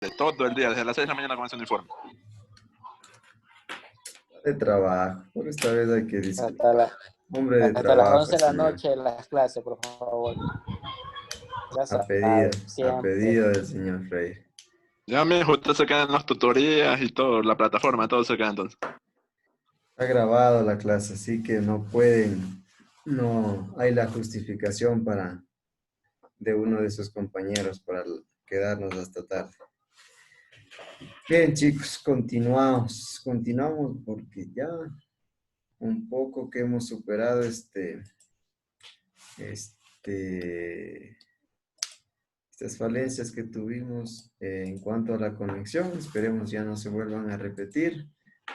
de todo el día, desde las 6 de la mañana con ese uniforme. De trabajo, por esta vez hay que Hasta, disculpar. la, Hombre de hasta las trabajo, 11 de la señor. noche las clases, por favor. Ya sabe, A siempre. pedido del señor Freire. Ya, mijo, usted se queda en las tutorías y todo, la plataforma, todo se queda entonces. Ha grabado la clase, así que no pueden, no hay la justificación de uno de sus compañeros para quedarnos hasta tarde. Bien, chicos, continuamos porque ya un poco que hemos superado estas falencias que tuvimos en cuanto a la conexión. Esperemos ya no se vuelvan a repetir.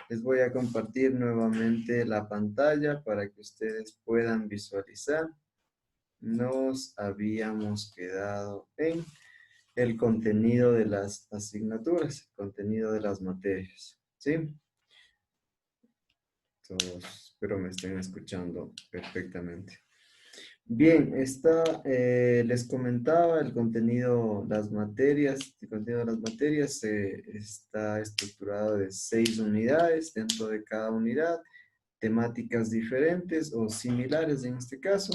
Les voy a compartir nuevamente la pantalla para que ustedes puedan visualizar. Nos habíamos quedado en el contenido de las asignaturas, el contenido de las materias, ¿sí? Todos, espero me estén escuchando perfectamente. Bien, les comentaba el contenido, las materias, el contenido de las materias está estructurado de 6 unidades, dentro de cada unidad, temáticas diferentes o similares en este caso,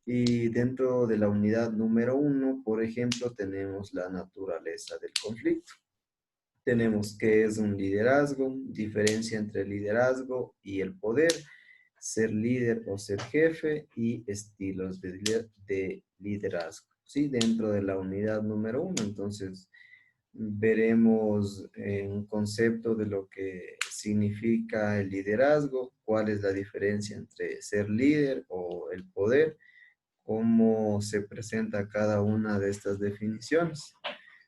y dentro de la unidad número 1, por ejemplo, tenemos la naturaleza del conflicto. Tenemos qué es un liderazgo, diferencia entre el liderazgo y el poder, ser líder o ser jefe y estilos de liderazgo. ¿Sí? Dentro de la unidad número 1, entonces veremos un concepto de lo que significa el liderazgo, cuál es la diferencia entre ser líder o el poder, cómo se presenta cada una de estas definiciones.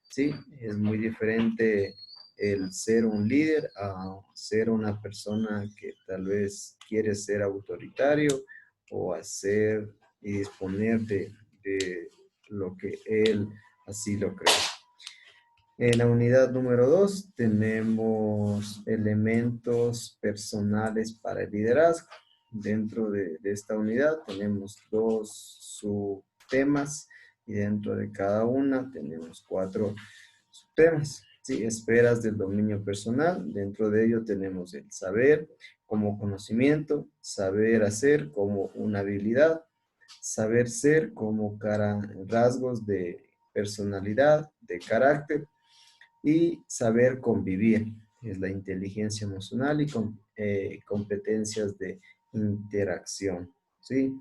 Sí, es muy diferente el ser un líder a ser una persona que tal vez quiere ser autoritario o hacer y disponer de lo que él así lo cree. En la unidad número 2 tenemos elementos personales para el liderazgo. Dentro de esta unidad tenemos 2 subtemas y dentro de cada una tenemos 4 subtemas. Sí, esferas del dominio personal. Dentro de ello tenemos el saber como conocimiento, saber hacer como una habilidad, saber ser como rasgos de personalidad, de carácter, y saber convivir, es la inteligencia emocional y competencias de interacción, ¿sí?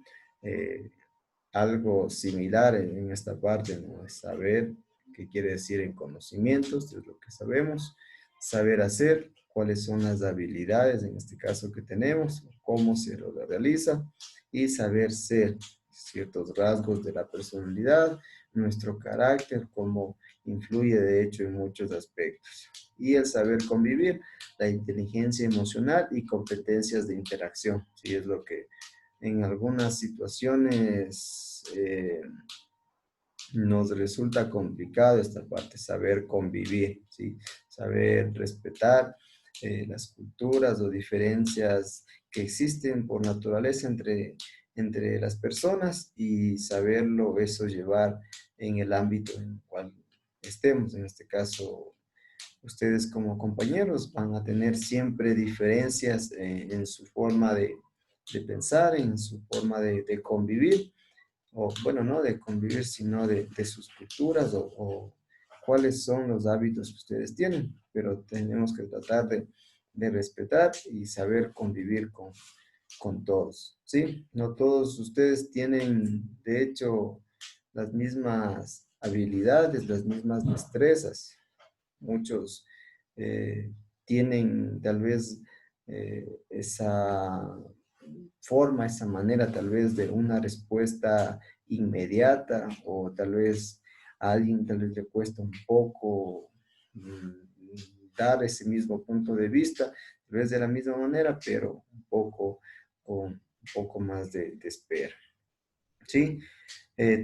Algo similar en esta parte, ¿no? Es saber, qué quiere decir en conocimientos, es lo que sabemos, saber hacer, cuáles son las habilidades, en este caso que tenemos, cómo se lo realiza, y saber ser, ciertos rasgos de la personalidad, nuestro carácter, cómo influye de hecho en muchos aspectos. Y el saber convivir, la inteligencia emocional y competencias de interacción, ¿sí? Es lo que en algunas situaciones nos resulta complicado esta parte, saber convivir, ¿sí? Saber respetar las culturas o diferencias que existen por naturaleza entre las personas y saberlo eso llevar en el ámbito en el cual estemos. En este caso, ustedes como compañeros van a tener siempre diferencias en su forma de pensar, en su forma de convivir, o bueno, no de convivir, sino de sus culturas o cuáles son los hábitos que ustedes tienen, pero tenemos que tratar de respetar y saber convivir con todos, ¿sí? No todos ustedes tienen, de hecho, las mismas habilidades, las mismas destrezas. Muchos tienen tal vez esa forma, esa manera tal vez de una respuesta inmediata, o tal vez a alguien tal vez le cuesta un poco dar ese mismo punto de vista, tal vez de la misma manera, pero un poco con un poco más de espera. ¿Sí?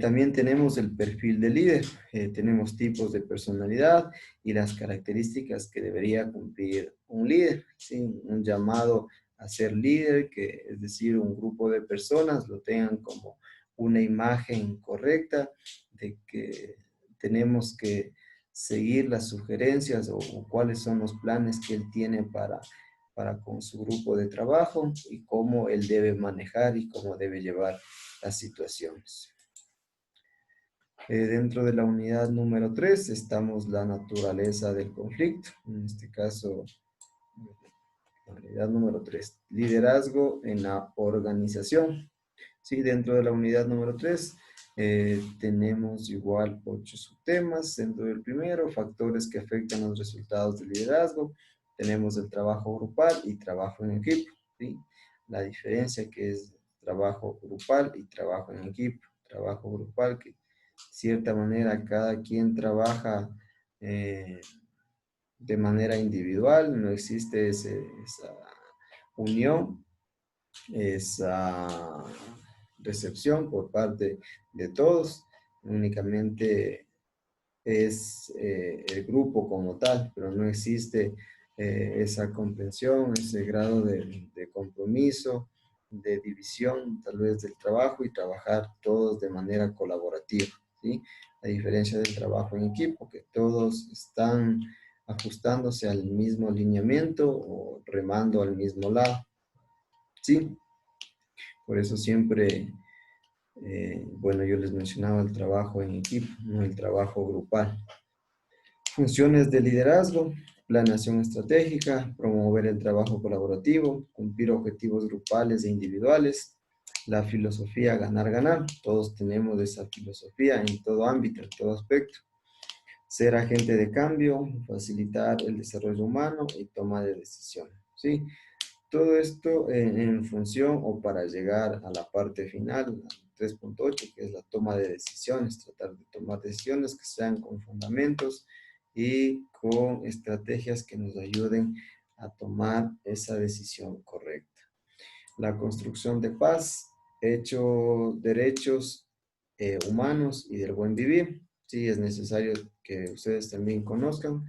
También tenemos el perfil de líder, tenemos tipos de personalidad y las características que debería cumplir un líder, ¿sí? Un llamado a ser líder, que es decir, un grupo de personas lo tengan como una imagen correcta de que tenemos que seguir las sugerencias o cuáles son los planes que él tiene para con su grupo de trabajo y cómo él debe manejar y cómo debe llevar las situaciones. Dentro de la unidad número 3 estamos la naturaleza del conflicto. En este caso, la unidad número 3, liderazgo en la organización. Sí, dentro de la unidad número 3 tenemos igual 8 subtemas. Dentro del primero, factores que afectan los resultados del liderazgo. Tenemos el trabajo grupal y trabajo en equipo. ¿Sí? La diferencia que es trabajo grupal y trabajo en equipo. Trabajo grupal que de cierta manera cada quien trabaja de manera individual, no existe esa unión, esa recepción por parte de todos, únicamente es el grupo como tal, pero no existe esa comprensión, ese grado de compromiso, de división tal vez del trabajo y trabajar todos de manera colaborativa, ¿sí? A diferencia del trabajo en equipo, que todos están ajustándose al mismo lineamiento o remando al mismo lado, ¿sí? Por eso siempre, bueno, yo les mencionaba el trabajo en equipo, no el trabajo grupal. Funciones de liderazgo, planeación estratégica, promover el trabajo colaborativo, cumplir objetivos grupales e individuales, la filosofía ganar-ganar, todos tenemos esa filosofía en todo ámbito, en todo aspecto. Ser agente de cambio, facilitar el desarrollo humano y toma de decisiones, ¿sí? Todo esto en función o para llegar a la parte final, 3.8, que es la toma de decisiones, tratar de tomar decisiones que sean con fundamentos y con estrategias que nos ayuden a tomar esa decisión correcta. La construcción de paz, derechos humanos y del buen vivir. Sí, es necesario que ustedes también conozcan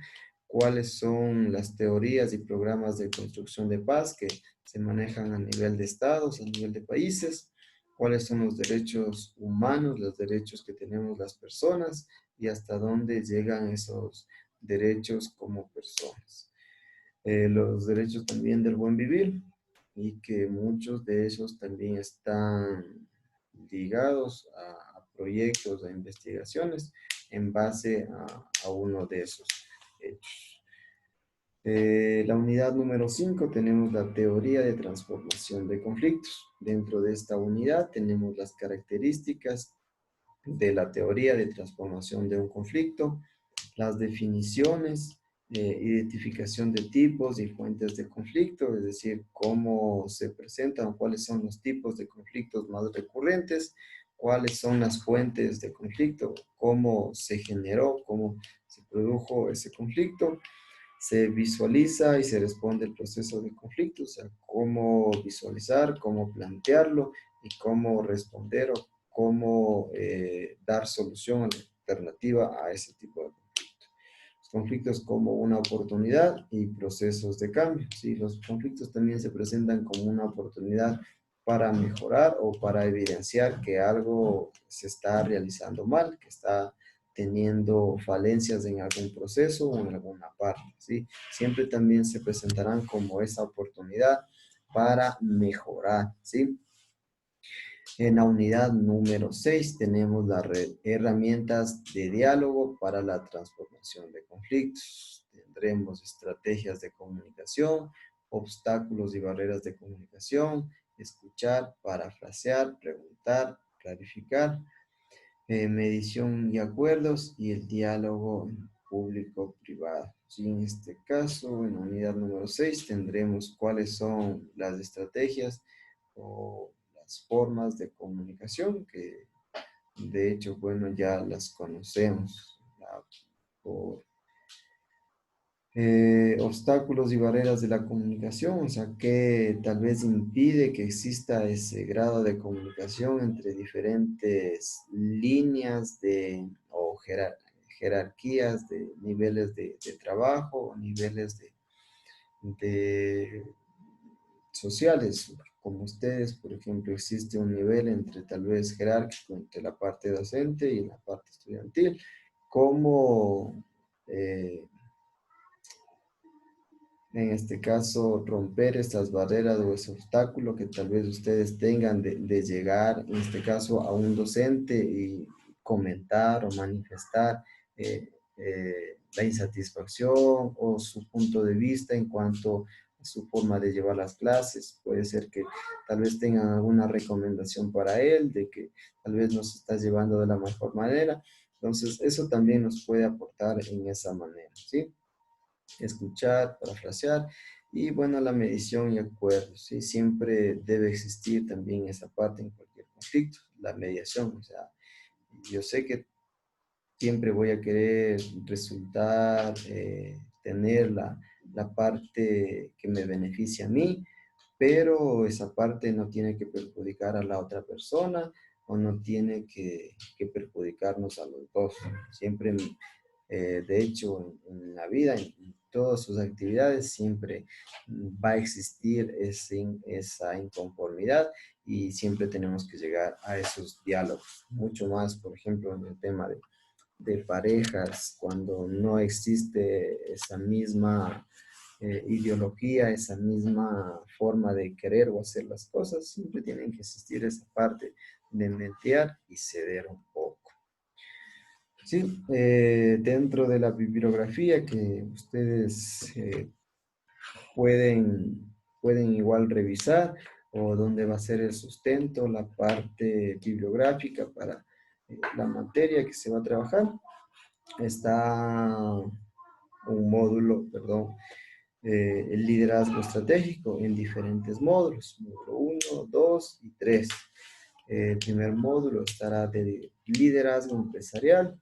cuáles son las teorías y programas de construcción de paz que se manejan a nivel de estados, a nivel de países, cuáles son los derechos humanos, los derechos que tenemos las personas y hasta dónde llegan esos derechos como personas. Los derechos también del buen vivir y que muchos de esos también están ligados a proyectos, a investigaciones en base a uno de esos hechos. La unidad número 5 tenemos la teoría de transformación de conflictos. Dentro de esta unidad tenemos las características de la teoría de transformación de un conflicto, las definiciones, identificación de tipos y fuentes de conflicto, es decir, cómo se presentan, cuáles son los tipos de conflictos más recurrentes, cuáles son las fuentes de conflicto, cómo se generó, cómo se produjo ese conflicto. Se visualiza y se responde el proceso de conflicto, o sea, cómo visualizar, cómo plantearlo y cómo responder o cómo dar solución alternativa a ese tipo de conflicto. Los conflictos como una oportunidad y procesos de cambio. ¿Sí? Los conflictos también se presentan como una oportunidad para mejorar o para evidenciar que algo se está realizando mal, que está teniendo falencias en algún proceso o en alguna parte, ¿sí? Siempre también se presentarán como esa oportunidad para mejorar, ¿sí? En la unidad número 6 tenemos las herramientas de diálogo para la transformación de conflictos. Tendremos estrategias de comunicación, obstáculos y barreras de comunicación, escuchar, parafrasear, preguntar, clarificar, medición y acuerdos y el diálogo público-privado. Sí, en este caso, en la unidad número 6 tendremos cuáles son las estrategias o las formas de comunicación que de hecho, bueno, ya las conocemos por obstáculos y barreras de la comunicación, o sea, que tal vez impide que exista ese grado de comunicación entre diferentes líneas o jerarquías de niveles de trabajo, niveles de sociales, como ustedes, por ejemplo, existe un nivel entre tal vez jerárquico entre la parte docente y la parte estudiantil. ¿Cómo en este caso, romper estas barreras o ese obstáculo que tal vez ustedes tengan de llegar, en este caso, a un docente y comentar o manifestar la insatisfacción o su punto de vista en cuanto a su forma de llevar las clases. Puede ser que tal vez tengan alguna recomendación para él, de que tal vez no se está llevando de la mejor manera. Entonces, eso también nos puede aportar en esa manera, ¿sí? Escuchar, parafrasear y bueno, la medición y acuerdos, ¿sí? Siempre debe existir también esa parte en cualquier conflicto, la mediación, o sea, yo sé que siempre voy a querer resultar, tener la parte que me beneficia a mí, pero esa parte no tiene que perjudicar a la otra persona o no tiene que perjudicarnos a los dos. Siempre, de hecho, en la vida, en todas sus actividades, siempre va a existir esa inconformidad y siempre tenemos que llegar a esos diálogos. Mucho más, por ejemplo, en el tema de parejas, cuando no existe esa misma ideología, esa misma forma de querer o hacer las cosas, siempre tienen que existir esa parte de mentear y ceder un poco. Sí, dentro de la bibliografía que ustedes pueden igual revisar o dónde va a ser el sustento, la parte bibliográfica para la materia que se va a trabajar. Está un módulo, perdón, el liderazgo estratégico en diferentes módulos, módulo 1, 2 y 3. El primer módulo estará de liderazgo empresarial,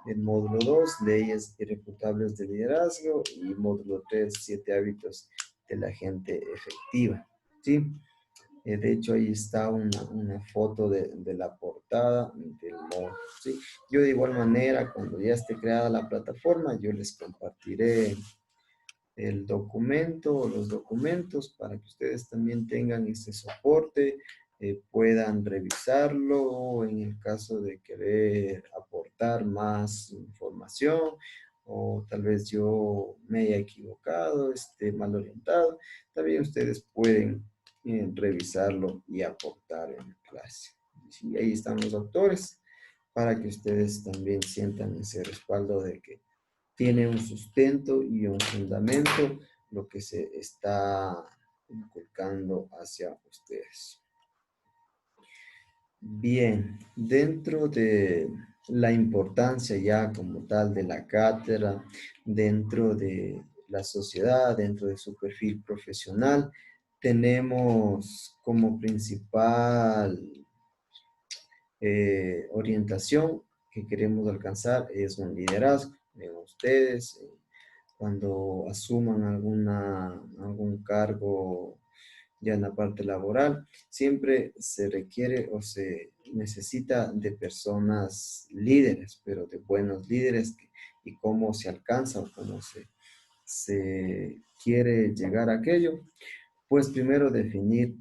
el módulo 2, leyes irrefutables de liderazgo, y módulo 3, 7 hábitos de la gente efectiva. ¿Sí? De hecho, ahí está una foto de la portada del módulo. ¿Sí? Yo de igual manera, cuando ya esté creada la plataforma, yo les compartiré el documento o los documentos para que ustedes también tengan ese soporte, puedan revisarlo en el caso de querer aportar más información o tal vez yo me haya equivocado, esté mal orientado. También ustedes pueden revisarlo y aportar en la clase. Sí, ahí están los autores para que ustedes también sientan ese respaldo de que tiene un sustento y un fundamento lo que se está inculcando hacia ustedes. Bien, dentro de la importancia ya como tal de la cátedra, dentro de la sociedad, dentro de su perfil profesional, tenemos como principal orientación que queremos alcanzar es un liderazgo. Ustedes, cuando asuman algún cargo ya en la parte laboral, siempre se requiere o se necesita de personas líderes, pero de buenos líderes, y cómo se alcanza o cómo se quiere llegar a aquello. Pues primero definir,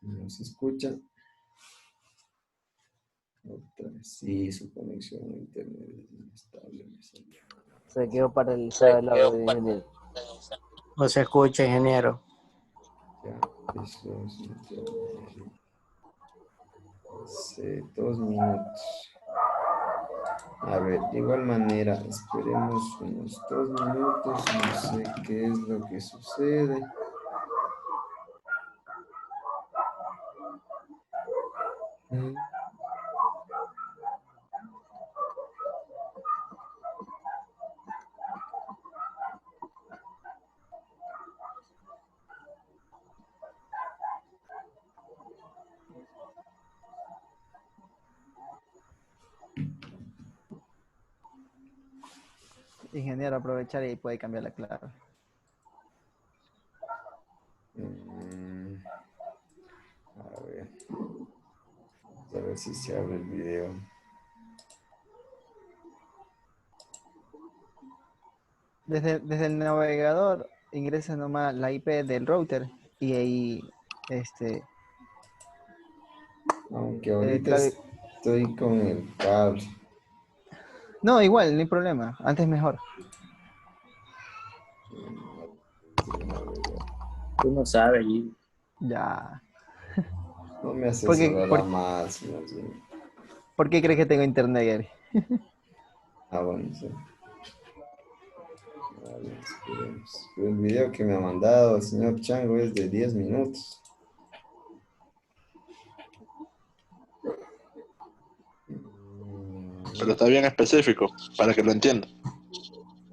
¿no se escucha? Otra vez, sí, su conexión a internet es inestable. Se quedó paralizado el audio de ingeniero. No se escucha, ingeniero. Ya, eso es hace 2 minutos. A ver, de igual manera, esperemos unos 2 minutos, no sé qué es lo que sucede. Ingeniero, aprovechar y puede cambiar la clave. A ver si se abre el video. Desde el navegador ingresa nomás la IP del router y ahí Aunque ahorita clave. estoy con el cable. No, igual, no hay problema. Antes mejor. Tú no sabes. Y Ya. No me ¿Por qué, asesorará más, más bien. por qué crees que tengo internet, Gary? Ah, bueno, sí. Vale, esperemos. El video que me ha mandado el señor Chango es de 10 minutos. Pero está bien específico, para que lo entienda.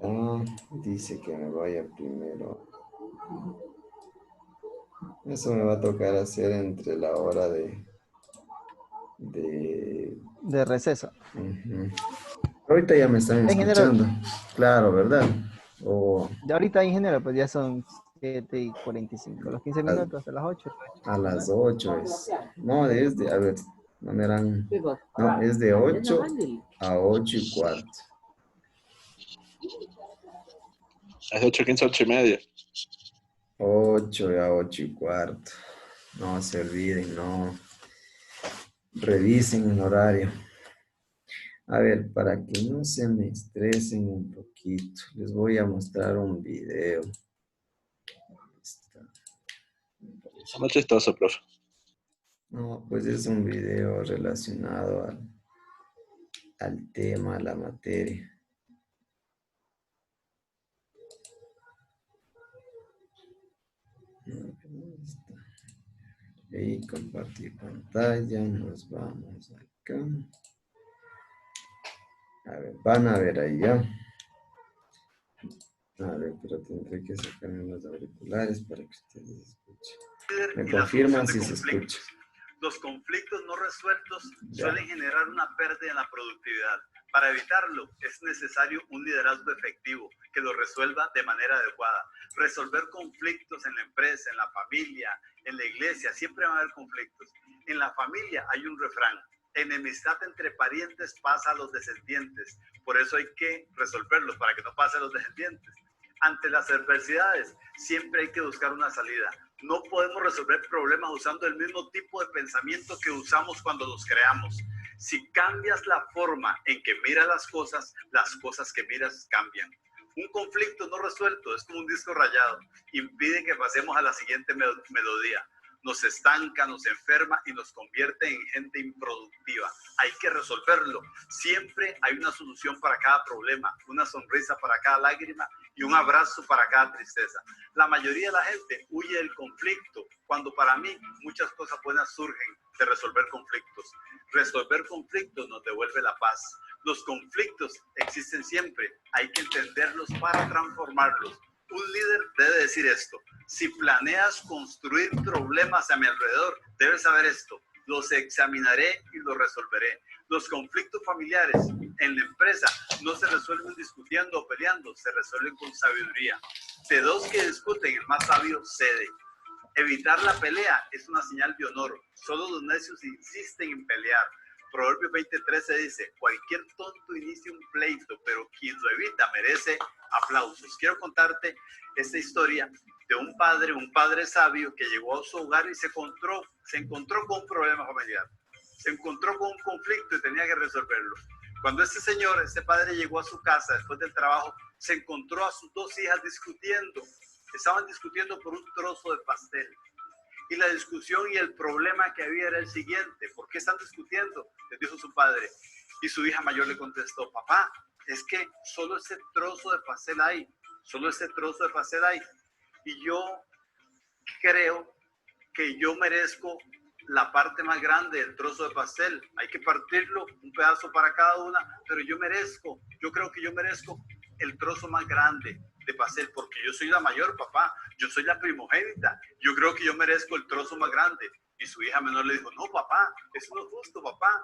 Ah, dice que me vaya primero. Eso me va a tocar hacer entre la hora de... De receso. Ujú. Ahorita ya me están Ingeniero, escuchando. Claro, ¿verdad? O ya ahorita, ingeniero, pues ya son 7:45. Los 15 a, minutos hasta las 8. a las 8 es. No, es de, a ver, no eran. No, es de 8 a 8:15. Es de 8:15 a 8:30. 8 a 8:15. No se olviden, no. Revisen el horario. A ver, para que no se me estresen un poquito, les voy a mostrar un video. Está. No es chistoso, profe. No, pues es un video relacionado al tema, a la materia. Y compartir pantalla, nos vamos acá. A ver, van a ver ahí ya. A ver, pero tendré que sacarme los auriculares para que ustedes escuchen. Me confirman si se escucha. Los conflictos no resueltos Ya. suelen generar una pérdida en la productividad. Para evitarlo, es necesario un liderazgo efectivo que lo resuelva de manera adecuada. Resolver conflictos en la empresa, en la familia, en la iglesia, siempre van a haber conflictos. En la familia hay un refrán: enemistad entre parientes pasa a los descendientes. Por eso hay que resolverlos para que no pase a los descendientes. Ante las adversidades, siempre hay que buscar una salida. No podemos resolver problemas usando el mismo tipo de pensamiento que usamos cuando los creamos. Si cambias la forma en que miras las cosas que miras cambian. Un conflicto no resuelto es como un disco rayado. Impide que pasemos a la siguiente melodía. Nos estanca, nos enferma y nos convierte en gente improductiva. Hay que resolverlo. Siempre hay una solución para cada problema, una sonrisa para cada lágrima y un abrazo para cada tristeza. La mayoría de la gente huye del conflicto, cuando para mí muchas cosas buenas surgen de resolver conflictos. Resolver conflictos nos devuelve la paz. Los conflictos existen siempre, hay que entenderlos para transformarlos. Un líder debe decir esto: si planeas construir problemas a mi alrededor, debes saber esto: los examinaré y los resolveré. Los conflictos familiares en la empresa no se resuelven discutiendo o peleando, se resuelven con sabiduría. De dos que discuten, el más sabio cede. Evitar la pelea es una señal de honor. Solo los necios insisten en pelear. Proverbios 20:13 dice: cualquier tonto inicia un pleito, pero quien lo evita merece aplausos. Quiero contarte esta historia de un padre sabio que llegó a su hogar y se encontró con un problema familiar. Se encontró con un conflicto y tenía que resolverlo. Cuando este padre llegó a su casa después del trabajo, se encontró a sus dos hijas discutiendo. Estaban discutiendo por un trozo de pastel. Y la discusión y el problema que había era el siguiente: ¿por qué están discutiendo?, les dijo su padre. Y su hija mayor le contestó: papá, es que solo ese trozo de pastel hay, solo ese trozo de pastel hay. Y yo creo que yo merezco la parte más grande del trozo de pastel. Hay que partirlo, un pedazo para cada una, pero yo creo que yo merezco el trozo más grande de pastel, porque yo soy la mayor, papá, yo soy la primogénita, yo creo que yo merezco el trozo más grande. Y su hija menor le dijo: no, papá, eso no es justo, papá.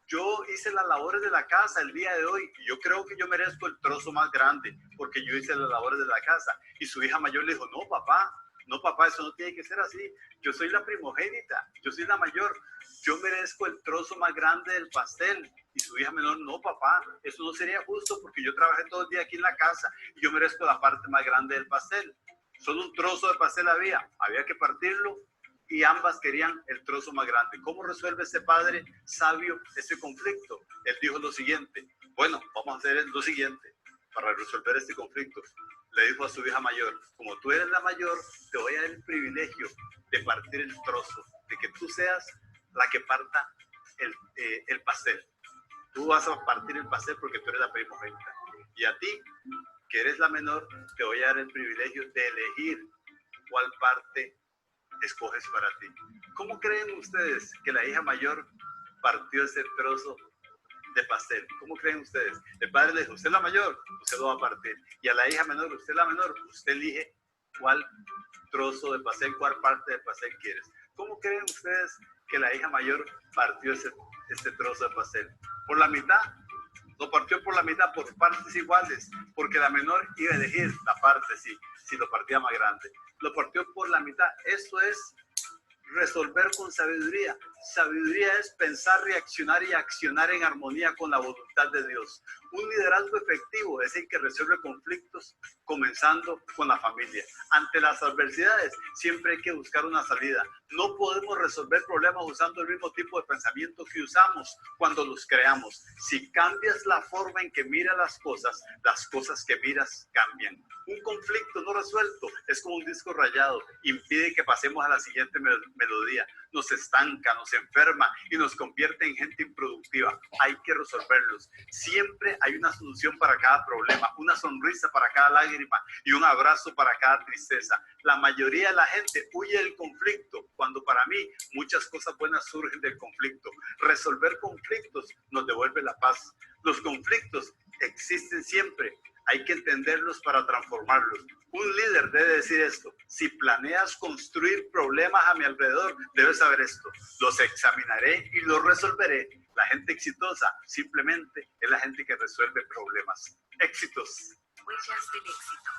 Yo hice las labores de la casa el día de hoy y yo creo que yo merezco el trozo más grande porque yo hice las labores de la casa. Y su hija mayor le dijo: no, papá, eso no tiene que ser así. Yo soy la primogénita, yo soy la mayor, yo merezco el trozo más grande del pastel. Y su hija menor: no, papá, eso no sería justo porque yo trabajé todo el día aquí en la casa y yo merezco la parte más grande del pastel. Solo un trozo de pastel había que partirlo y ambas querían el trozo más grande. ¿Cómo resuelve ese padre sabio ese conflicto? Él dijo lo siguiente: Bueno, vamos a hacer lo siguiente para resolver este conflicto. Le dijo a su hija mayor, como tú eres la mayor, te voy a dar el privilegio de partir el trozo, de que tú seas la que parta el pastel. Tú vas a partir el pastel porque tú eres la primogénita. Y a ti, que eres la menor, te voy a dar el privilegio de elegir cuál parte escoges para ti. ¿Cómo creen ustedes que la hija mayor partió ese trozo de pastel? ¿Cómo creen ustedes? El padre le dijo, usted es la mayor, usted lo va a partir. Y a la hija menor, usted es la menor, usted elige cuál trozo de pastel, cuál parte del pastel quieres. ¿Cómo creen ustedes que la hija mayor partió ese trozo de pastel? ¿Por la mitad? Lo partió por la mitad, por partes iguales, porque la menor iba a elegir la parte, si lo partía más grande. Lo partió por la mitad. Eso es resolver con sabiduría. Sabiduría es pensar, reaccionar y accionar en armonía con la voluntad de Dios. Un liderazgo efectivo es el que resuelve conflictos comenzando con la familia. Ante las adversidades siempre hay que buscar una salida. No podemos resolver problemas usando el mismo tipo de pensamiento que usamos cuando los creamos. Si cambias la forma en que miras las cosas que miras cambian. Un conflicto no resuelto es como un disco rayado, impide que pasemos a la siguiente melodía, nos estanca, nos enferma y nos convierte en gente improductiva. Hay que resolverlos. Siempre hay una solución para cada problema, una sonrisa para cada lágrima y un abrazo para cada tristeza. La mayoría de la gente huye del conflicto, cuando para mí muchas cosas buenas surgen del conflicto. Resolver conflictos nos devuelve la paz. Los conflictos existen siempre. Hay que entenderlos para transformarlos. Un líder debe decir esto: si planeas construir problemas a mi alrededor, debes saber esto. Los examinaré y los resolveré. La gente exitosa simplemente es la gente que resuelve problemas. Éxitos. Huellas del éxito.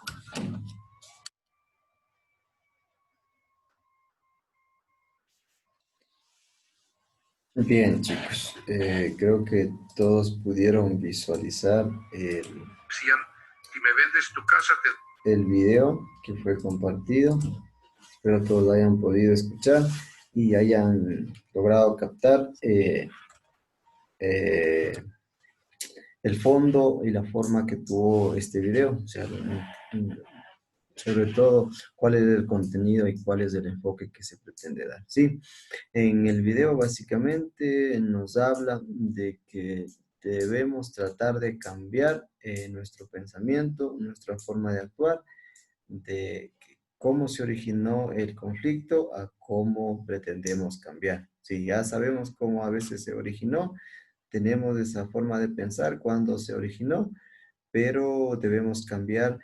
Bien, chicos, creo que todos pudieron visualizar y me vendes tu casa, el video que fue compartido. Espero todos lo hayan podido escuchar y hayan logrado captar el fondo y la forma que tuvo este video. O sea, sobre todo, cuál es el contenido y cuál es el enfoque que se pretende dar. Sí, en el video básicamente nos habla de que debemos tratar de cambiar nuestro pensamiento, nuestra forma de actuar, de cómo se originó el conflicto a cómo pretendemos cambiar. Si ya sabemos cómo a veces se originó, tenemos esa forma de pensar cuando se originó, pero debemos cambiar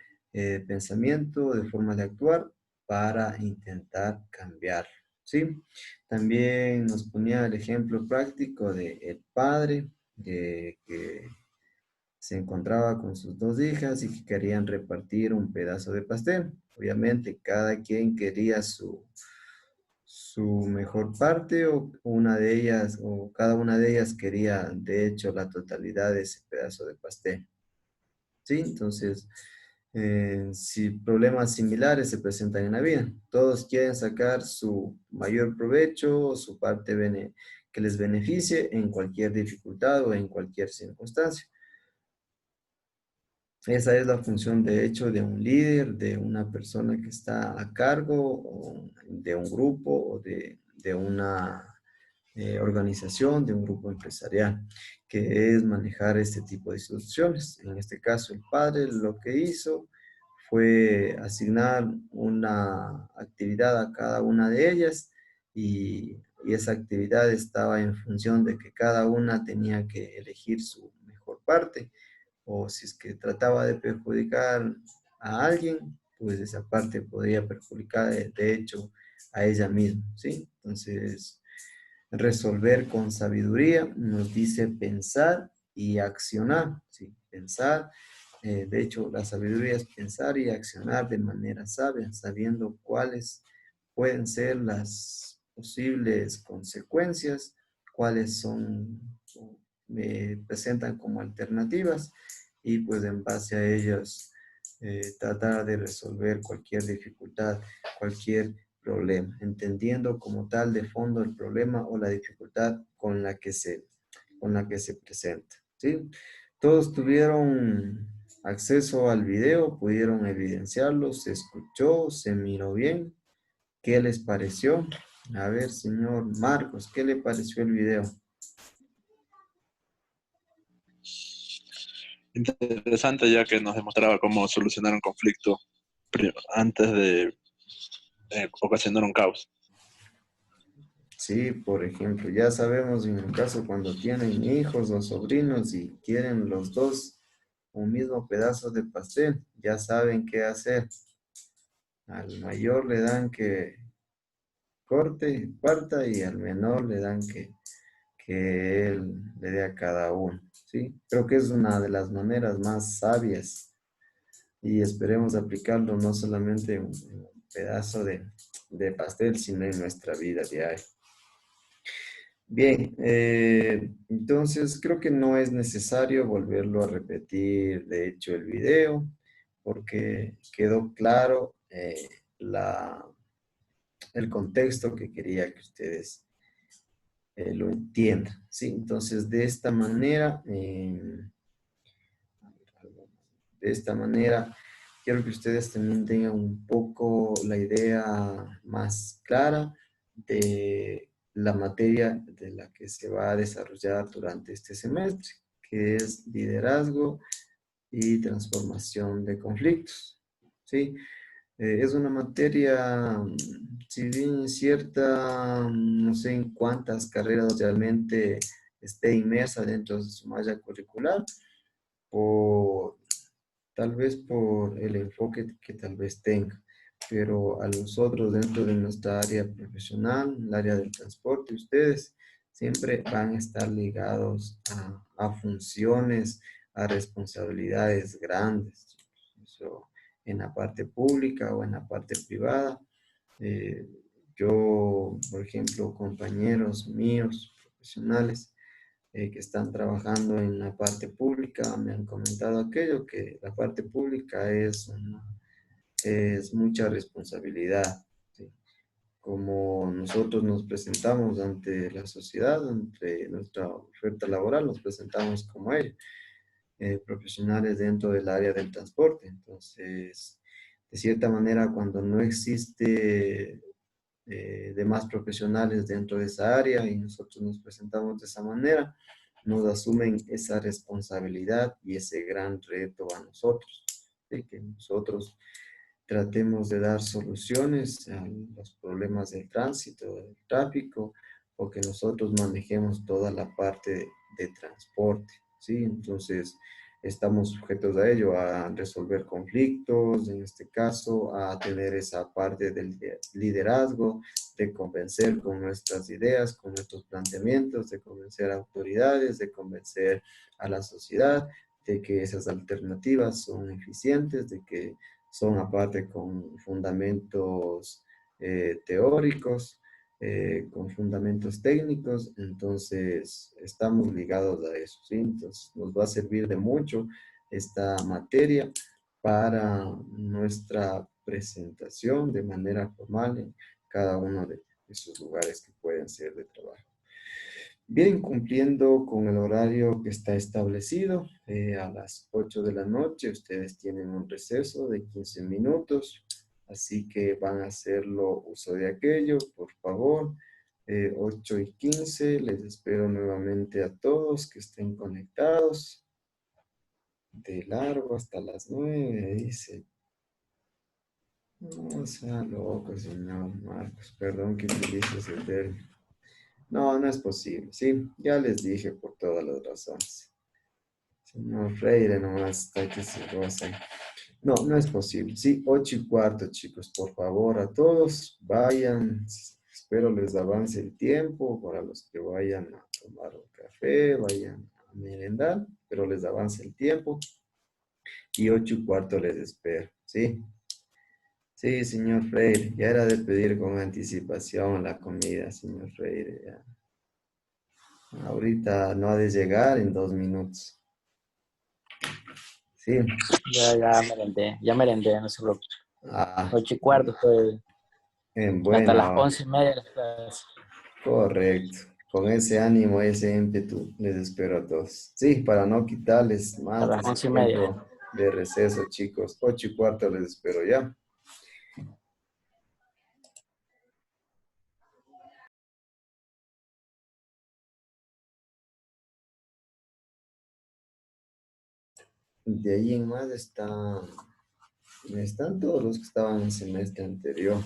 pensamiento, de forma de actuar para intentar cambiar, ¿sí? También nos ponía el ejemplo práctico de el padre que se encontraba con sus dos hijas y que querían repartir un pedazo de pastel. Obviamente, cada quien quería su mejor parte o una de ellas, o cada una de ellas quería, de hecho, la totalidad de ese pedazo de pastel. ¿Sí? Entonces, si problemas similares se presentan en la vida, todos quieren sacar su mayor provecho o su parte que les beneficie en cualquier dificultad o en cualquier circunstancia. Esa es la función, de hecho, de un líder, de una persona que está a cargo o de un grupo o de una organización, de un grupo empresarial, que es manejar este tipo de instituciones. En este caso, el padre lo que hizo fue asignar una actividad a cada una de ellas y esa actividad estaba en función de que cada una tenía que elegir su mejor parte, o si es que trataba de perjudicar a alguien, pues esa parte podría perjudicar de hecho a ella misma, ¿sí? Entonces, resolver con sabiduría nos dice pensar y accionar, ¿sí? Pensar, de hecho, la sabiduría es pensar y accionar de manera sabia, sabiendo cuáles pueden ser las posibles consecuencias, cuáles son, presentan como alternativas y pues en base a ellas tratar de resolver cualquier dificultad, cualquier problema, entendiendo como tal de fondo el problema o la dificultad con la que se presenta, ¿sí? Todos tuvieron acceso al video, pudieron evidenciarlo, se escuchó, se miró bien. ¿Qué les pareció? A ver, señor Marcos, ¿qué le pareció el video? Interesante, ya que nos demostraba cómo solucionar un conflicto antes de ocasionar un caos. Sí, por ejemplo, ya sabemos en el caso cuando tienen hijos o sobrinos y quieren los dos un mismo pedazo de pastel, ya saben qué hacer. Al mayor le dan que corte, parta y al menor le dan que él le dé a cada uno, ¿sí? Creo que es una de las maneras más sabias y esperemos aplicarlo no solamente en un pedazo de pastel, sino en nuestra vida diaria. Bien, entonces creo que no es necesario volverlo a repetir, de hecho, el video, porque quedó claro el contexto que quería que ustedes lo entiendan, ¿sí? Entonces, de esta manera, quiero que ustedes también tengan un poco la idea más clara de la materia de la que se va a desarrollar durante este semestre, que es liderazgo y transformación de conflictos, ¿sí? Es una materia, si bien cierta, no sé en cuántas carreras realmente esté inmersa dentro de su malla curricular, por tal vez por el enfoque que tal vez tenga, pero a nosotros dentro de nuestra área profesional, el área del transporte, ustedes siempre van a estar ligados a funciones, a responsabilidades grandes, eso en la parte pública o en la parte privada. Eh, yo, por ejemplo, compañeros míos profesionales, que están trabajando en la parte pública me han comentado aquello, que la parte pública es mucha responsabilidad, ¿sí? Como nosotros nos presentamos ante la sociedad, ante nuestra oferta laboral, nos presentamos como ellos, profesionales dentro del área del transporte. Entonces, de cierta manera, cuando no existe demás profesionales dentro de esa área y nosotros nos presentamos de esa manera, nos asumen esa responsabilidad y ese gran reto a nosotros, de que nosotros tratemos de dar soluciones a los problemas del tránsito, del tráfico, o que nosotros manejemos toda la parte de transporte, ¿sí? Entonces, estamos sujetos a ello, a resolver conflictos, en este caso, a tener esa parte del liderazgo, de convencer con nuestras ideas, con nuestros planteamientos, de convencer a autoridades, de convencer a la sociedad de que esas alternativas son eficientes, de que son aparte con fundamentos teóricos, con fundamentos técnicos, entonces estamos ligados a eso, ¿sí? Entonces nos va a servir de mucho esta materia para nuestra presentación de manera formal en cada uno de esos lugares que pueden ser de trabajo. Bien, cumpliendo con el horario que está establecido, a las 8 de la noche ustedes tienen un receso de 15 minutos, así que van a hacerlo uso de aquello, por favor. 8:15, les espero nuevamente a todos que estén conectados. De largo hasta las 9, dice. No sea loco, señor Marcos, perdón que utilice ese término. No, no es posible, sí, ya les dije por todas las razones. Señor Freire nomás está que se goza. No, no es posible, sí, 8:15, chicos, por favor, a todos, vayan, espero les avance el tiempo para los que vayan a tomar un café, vayan a merendar, pero les avance el tiempo, y 8:15 les espero, ¿sí? Sí, señor Freire, ya era de pedir con anticipación la comida, señor Freire, ya. Ahorita no ha de llegar en 2 minutos. Sí. Ya merendé, no se preocupe. 8:15 estoy bueno, hasta las 11:30 de la clase. correcto, Con ese ánimo, ese ímpetu, les espero a todos. Sí, para no quitarles A más de las su 11:30. tiempo de receso, chicos. 8:15 les espero ya. De ahí en más están todos los que estaban en el semestre anterior.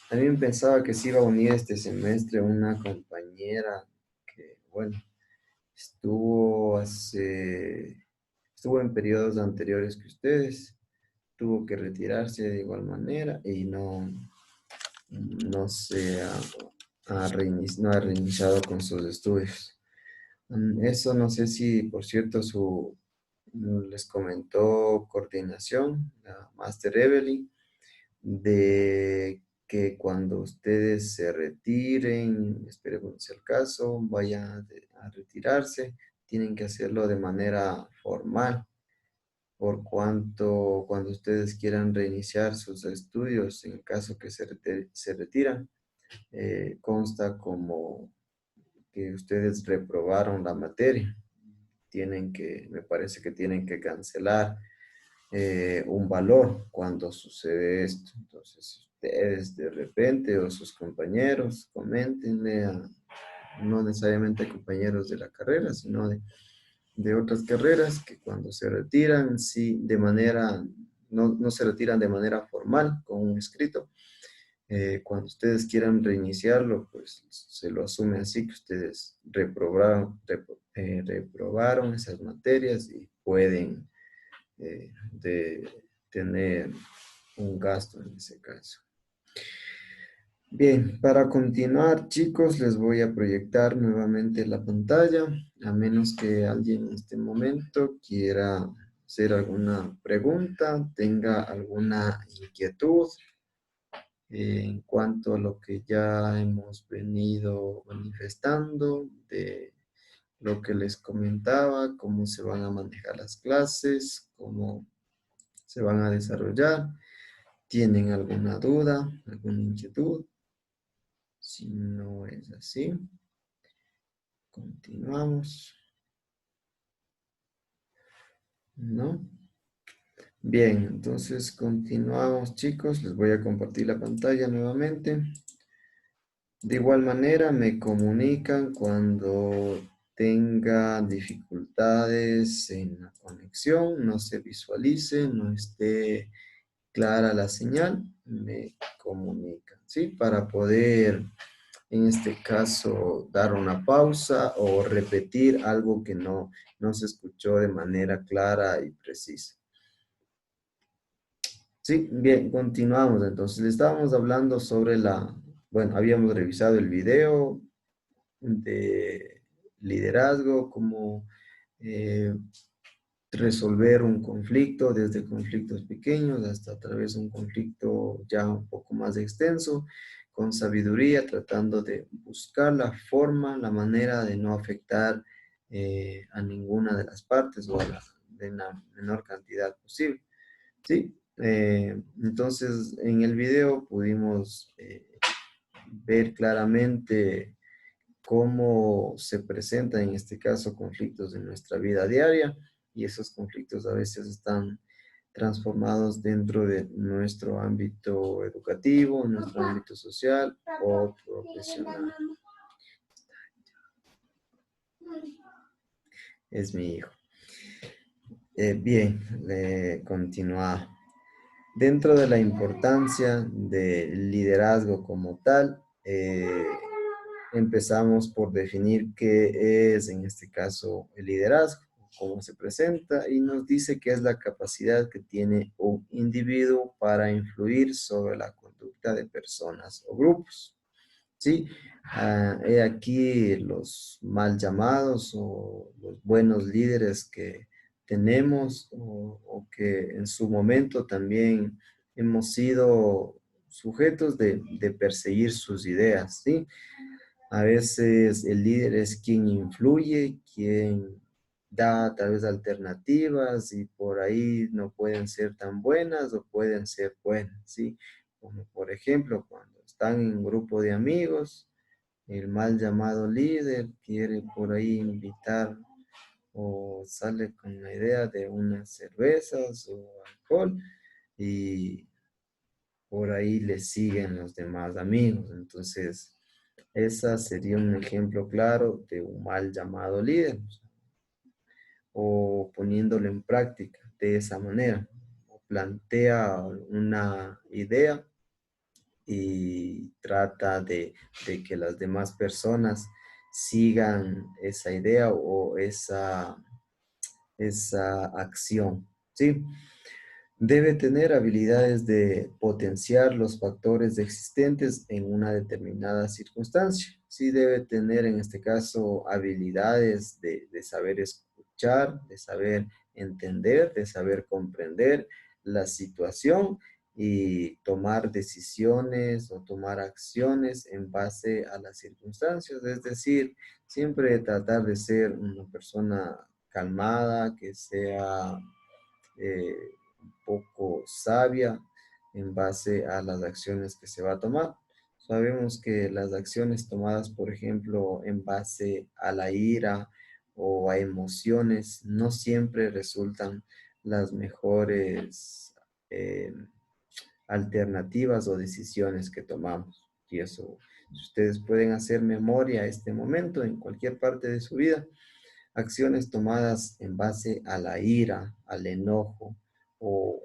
También pensaba que se iba a unir este semestre una compañera que, bueno, estuvo en periodos anteriores que ustedes, tuvo que retirarse de igual manera y no se no ha reiniciado con sus estudios. Eso no sé si, por cierto, les comentó coordinación, la Master Evelyn, de que cuando ustedes se retiren, esperemos que sea el caso, vayan a retirarse, tienen que hacerlo de manera formal, por cuanto cuando ustedes quieran reiniciar sus estudios, en caso que se retiran, consta como que ustedes reprobaron la materia. Me parece que tienen que cancelar un valor cuando sucede esto. Entonces, ustedes de repente o sus compañeros, coméntenle no necesariamente compañeros de la carrera, sino de otras carreras que cuando se retiran, sí, no se retiran de manera formal con un escrito. Cuando ustedes quieran reiniciarlo, pues se lo asume así que ustedes reprobaron esas materias y pueden tener un gasto en ese caso. Bien, para continuar, chicos, les voy a proyectar nuevamente la pantalla, a menos que alguien en este momento quiera hacer alguna pregunta, tenga alguna inquietud en cuanto a lo que ya hemos venido manifestando, de lo que les comentaba, cómo se van a manejar las clases, cómo se van a desarrollar. ¿Tienen alguna duda, alguna inquietud? Si no es así, continuamos. ¿No? Bien, entonces continuamos, chicos. Les voy a compartir la pantalla nuevamente. De igual manera, me comunican cuando tenga dificultades en la conexión, no se visualice, no esté clara la señal, me comunican, ¿sí? Para poder, en este caso, dar una pausa o repetir algo que no se escuchó de manera clara y precisa. Sí, bien, continuamos. Entonces, le estábamos hablando sobre bueno, habíamos revisado el video de liderazgo, cómo resolver un conflicto, desde conflictos pequeños hasta a través de un conflicto ya un poco más extenso, con sabiduría, tratando de buscar la forma, la manera de no afectar a ninguna de las partes o de la menor cantidad posible. Sí, entonces en el video pudimos ver claramente cómo se presentan en este caso conflictos en nuestra vida diaria y esos conflictos a veces están transformados dentro de nuestro ámbito educativo, nuestro ámbito social o profesional. Es mi hijo. Bien, continúa. Dentro de la importancia del liderazgo como tal, empezamos por definir qué es, en este caso, el liderazgo, cómo se presenta, y nos dice que es la capacidad que tiene un individuo para influir sobre la conducta de personas o grupos. ¿Sí? He aquí los mal llamados o los buenos líderes que tenemos o que en su momento también hemos sido sujetos de perseguir sus ideas, ¿sí? A veces el líder es quien influye, quien da tal vez alternativas y por ahí no pueden ser tan buenas o pueden ser buenas, ¿sí? Como por ejemplo cuando están en un grupo de amigos, el mal llamado líder quiere por ahí invitar o sale con la idea de unas cervezas o alcohol y por ahí le siguen los demás amigos. Entonces, esa sería un ejemplo claro de un mal llamado líder, o poniéndolo en práctica de esa manera. O plantea una idea y trata de que las demás personas sigan esa idea o esa acción, ¿sí? Debe tener habilidades de potenciar los factores existentes en una determinada circunstancia. Sí debe tener en este caso habilidades de saber escuchar, de saber entender, de saber comprender la situación y tomar decisiones o tomar acciones en base a las circunstancias. Es decir, siempre tratar de ser una persona calmada, que sea un poco sabia en base a las acciones que se va a tomar. Sabemos que las acciones tomadas, por ejemplo, en base a la ira o a emociones, no siempre resultan las mejores alternativas o decisiones que tomamos. Y eso, si ustedes pueden hacer memoria a este momento en cualquier parte de su vida, acciones tomadas en base a la ira, al enojo o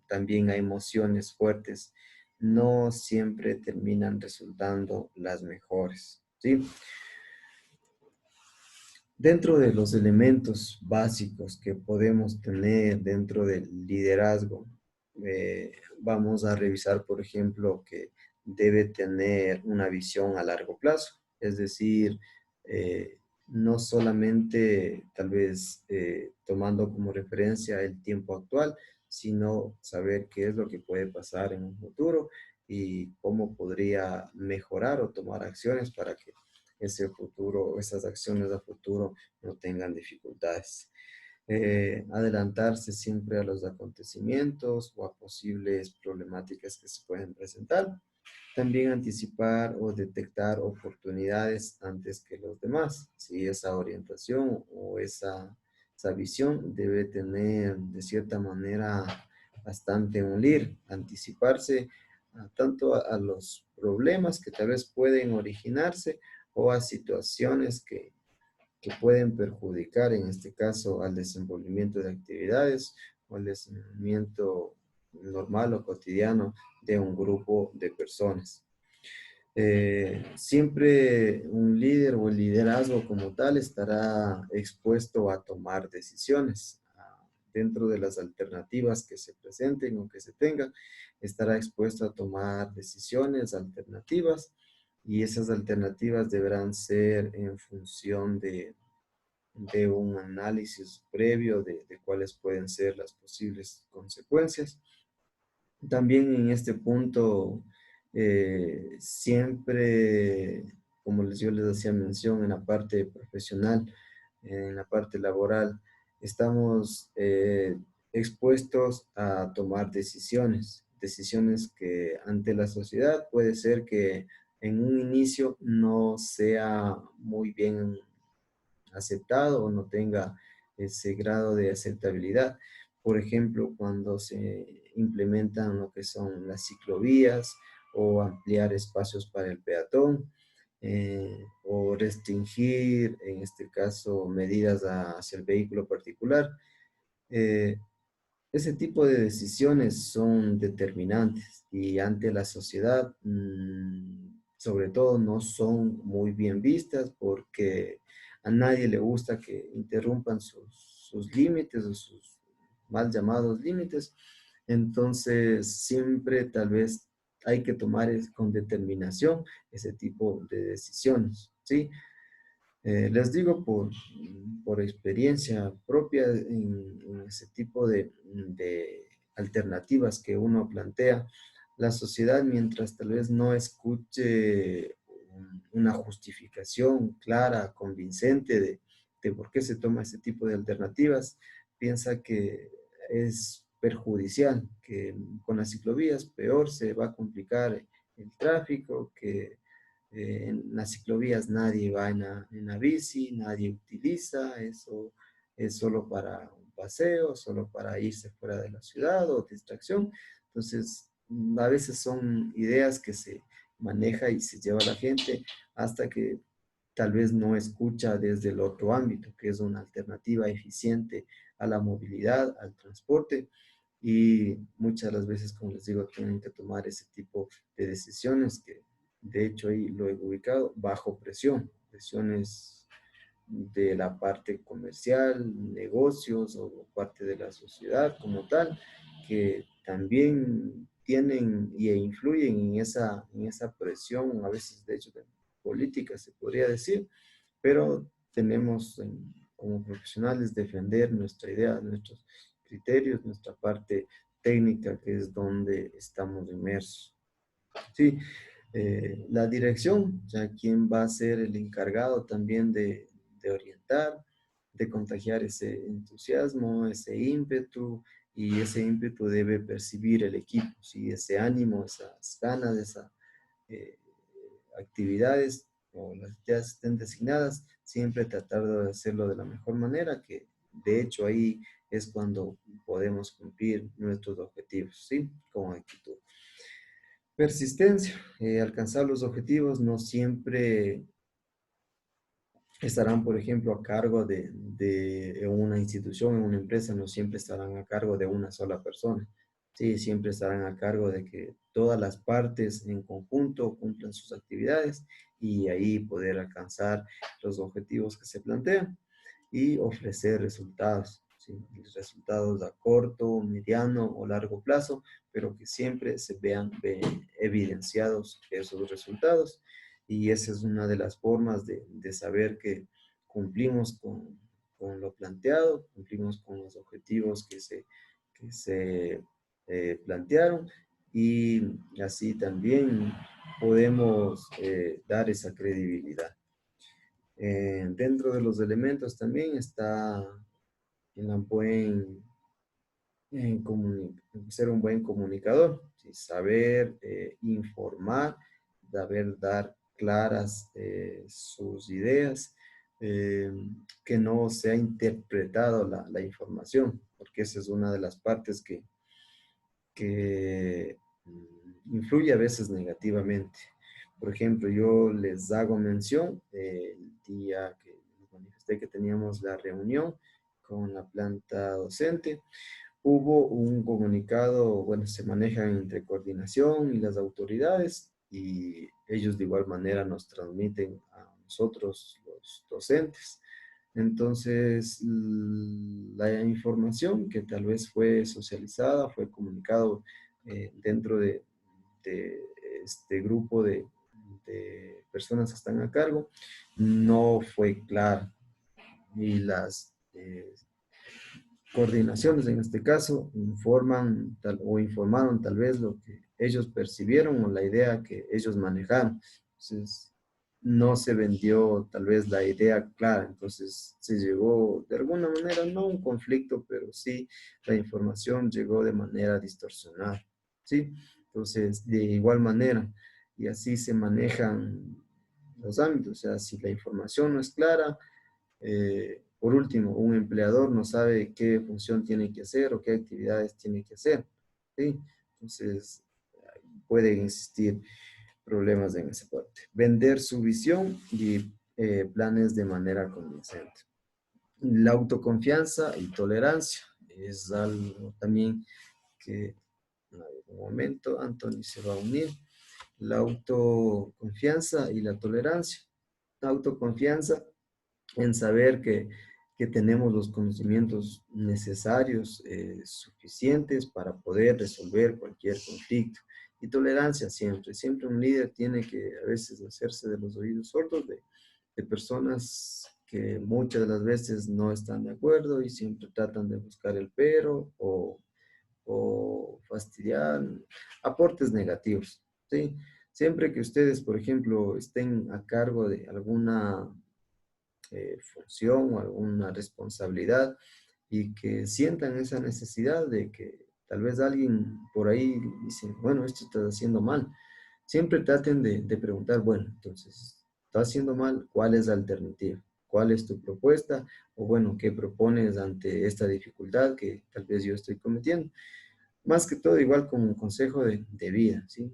también a emociones fuertes, no siempre terminan resultando las mejores, ¿sí? Dentro de los elementos básicos que podemos tener dentro del liderazgo, vamos a revisar, por ejemplo, que debe tener una visión a largo plazo, es decir, no solamente tal vez tomando como referencia el tiempo actual, sino saber qué es lo que puede pasar en un futuro y cómo podría mejorar o tomar acciones para que ese futuro, esas acciones a futuro no tengan dificultades. Adelantarse siempre a los acontecimientos o a posibles problemáticas que se pueden presentar. También anticipar o detectar oportunidades antes que los demás. Si esa orientación o esa visión debe tener de cierta manera bastante un líder, anticiparse tanto a los problemas que tal vez pueden originarse o a situaciones que pueden perjudicar, en este caso, al desenvolvimiento de actividades o al desenvolvimiento normal o cotidiano de un grupo de personas. Siempre un líder o el liderazgo como tal estará expuesto a tomar decisiones. Dentro de las alternativas que se presenten o que se tengan, estará expuesto a tomar decisiones alternativas y esas alternativas deberán ser en función de un análisis previo de cuáles pueden ser las posibles consecuencias. También en este punto, siempre, como yo les hacía mención en la parte profesional, en la parte laboral, estamos expuestos a tomar decisiones, decisiones que ante la sociedad puede ser que en un inicio no sea muy bien aceptado o no tenga ese grado de aceptabilidad. Por ejemplo, cuando se implementan lo que son las ciclovías o ampliar espacios para el peatón o restringir, en este caso, medidas hacia el vehículo particular. Eh, Ese tipo de decisiones son determinantes y ante la sociedad, sobre todo, no son muy bien vistas porque a nadie le gusta que interrumpan sus límites o sus mal llamados límites. Entonces, siempre tal vez hay que tomar con determinación ese tipo de decisiones, ¿sí? Les digo por experiencia propia en ese tipo de alternativas que uno plantea, la sociedad, mientras tal vez no escuche una justificación clara, convincente de por qué se toma ese tipo de alternativas, piensa que es perjudicial, que con las ciclovías peor se va a complicar el tráfico, que En las ciclovías nadie va en la bici, nadie utiliza, eso es solo para un paseo, solo para irse fuera de la ciudad o distracción. Entonces, a veces son ideas que se maneja y se lleva a la gente hasta que tal vez no escucha desde el otro ámbito, que es una alternativa eficiente a la movilidad, al transporte, y muchas de las veces, como les digo, tienen que tomar ese tipo de decisiones que, de hecho, ahí lo he ubicado bajo presión, presiones de la parte comercial, negocios o parte de la sociedad como tal, que también tienen e influyen en esa presión, a veces de hecho de política se podría decir, pero tenemos como profesionales defender nuestra idea, nuestros criterios, nuestra parte técnica, que es donde estamos inmersos. Sí, la dirección, ya quién va a ser el encargado también de orientar, de contagiar ese entusiasmo, ese ímpetu, y ese ímpetu debe percibir el equipo, ¿sí? Ese ánimo, esas ganas, esas actividades o las actividades estén designadas, siempre tratar de hacerlo de la mejor manera, que de hecho ahí es cuando podemos cumplir nuestros objetivos, ¿sí? Con actitud. Persistencia, alcanzar los objetivos no siempre estarán, por ejemplo, a cargo de una institución, en una empresa, no siempre estarán a cargo de una sola persona. Sí, siempre estarán a cargo de que todas las partes en conjunto cumplan sus actividades y ahí poder alcanzar los objetivos que se plantean y ofrecer resultados, ¿sí? Resultados a corto, mediano o largo plazo, pero que siempre se vean evidenciados esos resultados. Y esa es una de las formas de saber que cumplimos con lo planteado, cumplimos con los objetivos que se plantearon, y así también podemos dar esa credibilidad. Dentro de los elementos también está en la ser un buen comunicador, ¿sí? Saber informar, saber dar claras sus ideas, que no sea interpretado la información, porque esa es una de las partes que influye a veces negativamente. Por ejemplo, yo les hago mención el día que les manifesté que teníamos la reunión con la planta docente. Hubo un comunicado, bueno, se maneja entre coordinación y las autoridades, y ellos de igual manera nos transmiten a nosotros, los docentes. Entonces, la información que tal vez fue socializada, fue comunicado dentro de este grupo de personas que están a cargo, no fue clara. Y las coordinaciones, en este caso, informaron tal vez lo que ellos percibieron o la idea que ellos manejaron. Entonces, no se vendió tal vez la idea clara, entonces se llegó de alguna manera, no un conflicto, pero sí la información llegó de manera distorsionada, ¿sí? Entonces, de igual manera, y así se manejan los ámbitos, o sea, si la información no es clara, por último, un empleador no sabe qué función tiene que hacer o qué actividades tiene que hacer, ¿sí? Entonces, pueden existir problemas en esa parte. Vender su visión y planes de manera convincente. La autoconfianza y tolerancia es algo también que, en algún momento, Anthony se va a unir. La autoconfianza y la tolerancia. La autoconfianza en saber que tenemos los conocimientos necesarios, suficientes para poder resolver cualquier conflicto. Y tolerancia siempre. Siempre un líder tiene que a veces hacerse de los oídos sordos de personas que muchas de las veces no están de acuerdo y siempre tratan de buscar el pero o fastidiar, aportes negativos, ¿sí? Siempre que ustedes, por ejemplo, estén a cargo de alguna función o alguna responsabilidad y que sientan esa necesidad de que tal vez alguien por ahí dice, bueno, esto está haciendo mal. siempre traten de preguntar, bueno, entonces, ¿estás haciendo mal? ¿Cuál es la alternativa? ¿Cuál es tu propuesta? O bueno, ¿qué propones ante esta dificultad que tal vez yo estoy cometiendo? Más que todo, igual como un consejo de vida, ¿sí?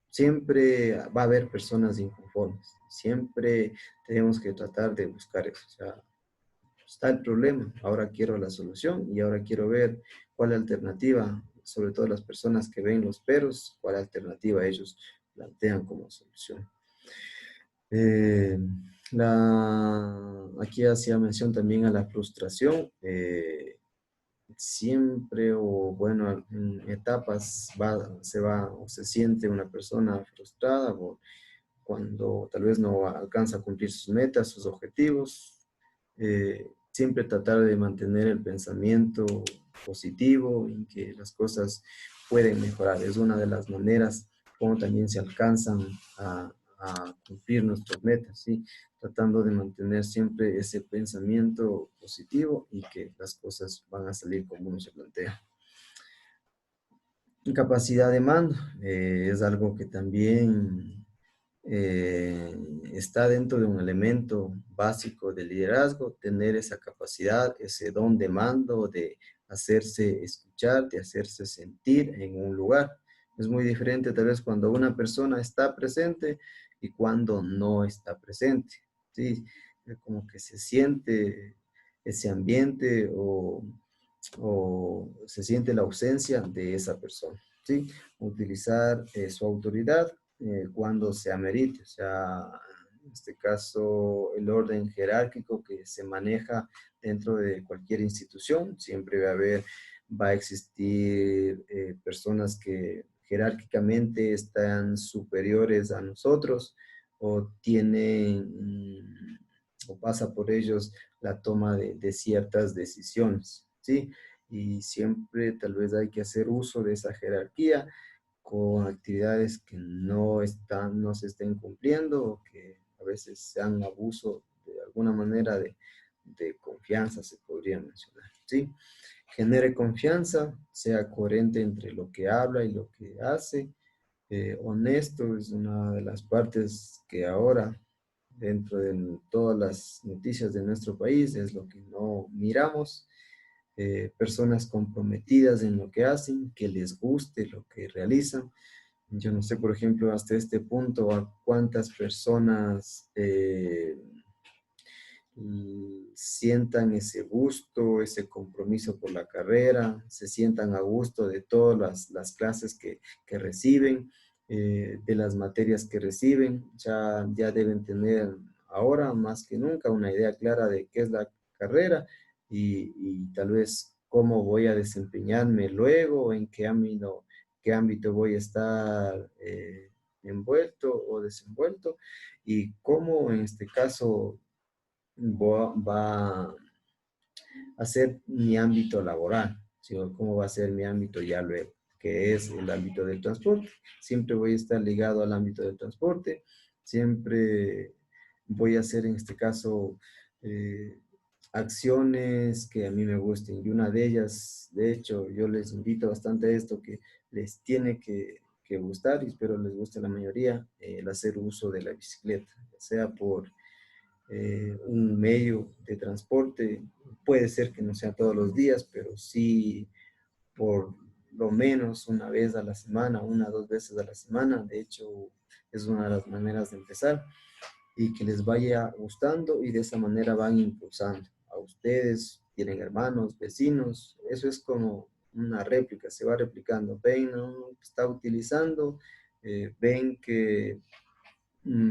Siempre va a haber personas inconformes. Siempre tenemos que tratar de buscar eso. O sea, está el problema, ahora quiero la solución y ahora quiero ver cuál alternativa, sobre todo las personas que ven los peros, cuál alternativa ellos plantean como solución. Eh, aquí hacía mención también a la frustración. Siempre o bueno, en etapas se va o se siente una persona frustrada o cuando tal vez no alcanza a cumplir sus metas, sus objetivos. Siempre tratar de mantener el pensamiento positivo en que las cosas pueden mejorar. Es una de las maneras como también se alcanzan a cumplir nuestras metas, ¿sí? Tratando de mantener siempre ese pensamiento positivo y que las cosas van a salir como uno se plantea. Capacidad de mando es algo que también está dentro de un elemento básico del liderazgo, tener esa capacidad, ese don de mando, de hacerse escuchar, de hacerse sentir en un lugar. Es muy diferente tal vez cuando una persona está presente y cuando no está presente, ¿sí? Como que se siente ese ambiente o se siente la ausencia de esa persona, ¿sí? Utilizar su autoridad cuando se amerite, o sea, en este caso el orden jerárquico que se maneja dentro de cualquier institución, siempre va a existir personas que jerárquicamente están superiores a nosotros o tienen o pasa por ellos la toma de ciertas decisiones, ¿sí? Y siempre tal vez hay que hacer uso de esa jerarquía con actividades que no se estén cumpliendo o que a veces sean abuso de alguna manera de confianza, se podría mencionar, ¿sí? Genere confianza, sea coherente entre lo que habla y lo que hace. Honesto es una de las partes que ahora, dentro de todas las noticias de nuestro país, es lo que no miramos. Personas comprometidas en lo que hacen, que les guste lo que realizan. Yo no sé, por ejemplo, hasta este punto, a cuántas personas sientan ese gusto, ese compromiso por la carrera, se sientan a gusto de todas las clases que reciben, de las materias que reciben. Ya deben tener ahora más que nunca una idea clara de qué es la carrera y tal vez cómo voy a desempeñarme luego, en qué ámbito voy a estar envuelto o desenvuelto y cómo en este caso va a ser mi ámbito laboral, sino cómo va a ser mi ámbito ya luego, que es el ámbito del transporte. Siempre voy a estar ligado al ámbito del transporte, siempre voy a hacer en este caso acciones que a mí me gusten. Y una de ellas, de hecho, yo les invito bastante a esto, que les tiene que gustar, y espero les guste a la mayoría, el hacer uso de la bicicleta, sea por un medio de transporte. Puede ser que no sea todos los días, pero sí por lo menos una vez a la semana, una o dos veces a la semana. De hecho, es una de las maneras de empezar y que les vaya gustando y de esa manera van impulsando a ustedes, tienen hermanos, vecinos. Eso es como una réplica, se va replicando. Ven, ¿no? Está utilizando, ven que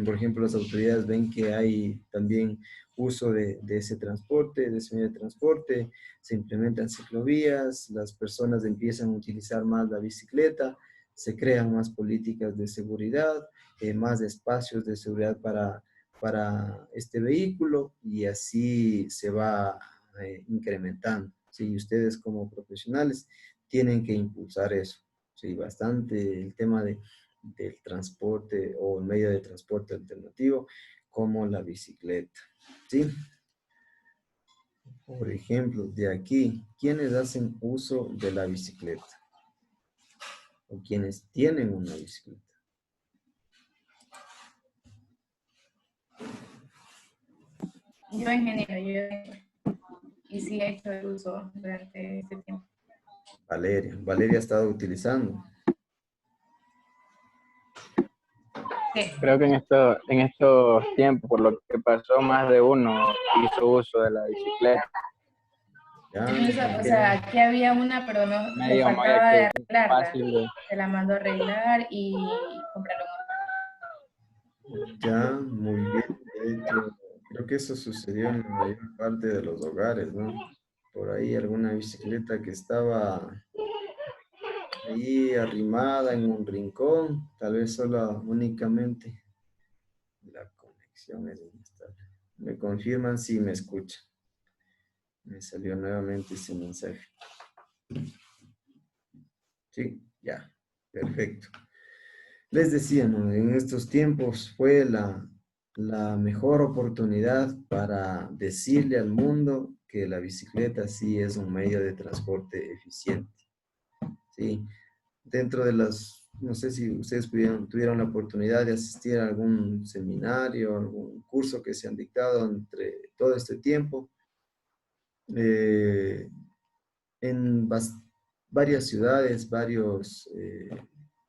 por ejemplo, las autoridades ven que hay también uso de ese transporte, de ese medio de transporte, se implementan ciclovías, las personas empiezan a utilizar más la bicicleta, se crean más políticas de seguridad, más espacios de seguridad para este vehículo y así se va incrementando. ¿Sí? Ustedes como profesionales tienen que impulsar eso. Sí, bastante el tema del transporte o el medio de transporte alternativo como la bicicleta, ¿sí? Por ejemplo, de aquí, ¿quiénes hacen uso de la bicicleta? ¿O quienes tienen una bicicleta? Yo ingeniero, y sí he hecho el uso durante este tiempo. Valeria ha estado utilizando. Sí. Creo que en estos tiempos, por lo que pasó, más de uno hizo uso de la bicicleta. Ya, Incluso, o sea, aquí había una, pero no, le Medio moya faltaba de que es arreglarla. fácil de... Se la mandó a arreglar y compraron otra. ya, muy bien. De hecho, creo que eso sucedió en la mayor parte de los hogares, ¿no? Por ahí alguna bicicleta que estaba ahí arrimada en un rincón, tal vez solo únicamente la conexión es inestable. Me confirman si me escuchan. Me salió nuevamente ese mensaje. Sí, ya, perfecto. Les decía, ¿no? En estos tiempos fue la mejor oportunidad para decirle al mundo que la bicicleta sí es un medio de transporte eficiente. Sí, dentro de las, no sé si ustedes tuvieron la oportunidad de asistir a algún seminario, algún curso que se han dictado entre todo este tiempo. Eh, en varias ciudades, varios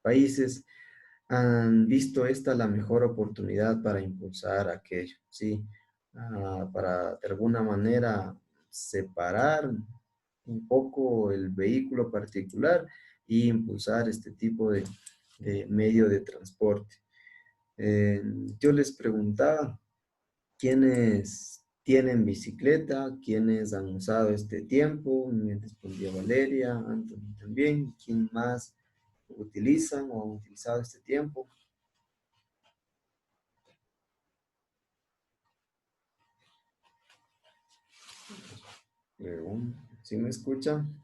países han visto esta la mejor oportunidad para impulsar aquello, ¿sí? Para de alguna manera separar un poco el vehículo particular e impulsar este tipo de medio de transporte. Yo les preguntaba, ¿quiénes tienen bicicleta? ¿Quiénes han usado este tiempo? Me respondía Valeria, Anthony también. ¿Quién más utilizan o han utilizado este tiempo? ¿Sí me escuchan?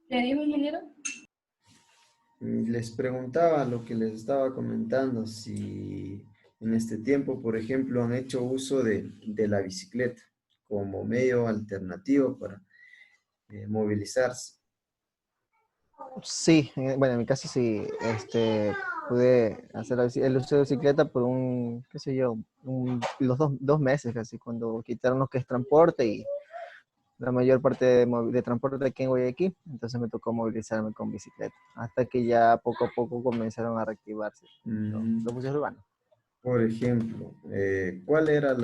¿Le dijo ingeniero? Les preguntaba lo que les estaba comentando, si en este tiempo, por ejemplo, han hecho uso de la bicicleta como medio alternativo para movilizarse. Sí, bueno, en mi caso sí, pude hacer el uso de bicicleta por qué sé yo, los dos meses casi, cuando quitaron lo que es transporte y la mayor parte de transporte aquí en Guayaquil, entonces me tocó movilizarme con bicicleta, hasta que ya poco a poco comenzaron a reactivarse los buses urbanos. Por ejemplo, ¿cuál era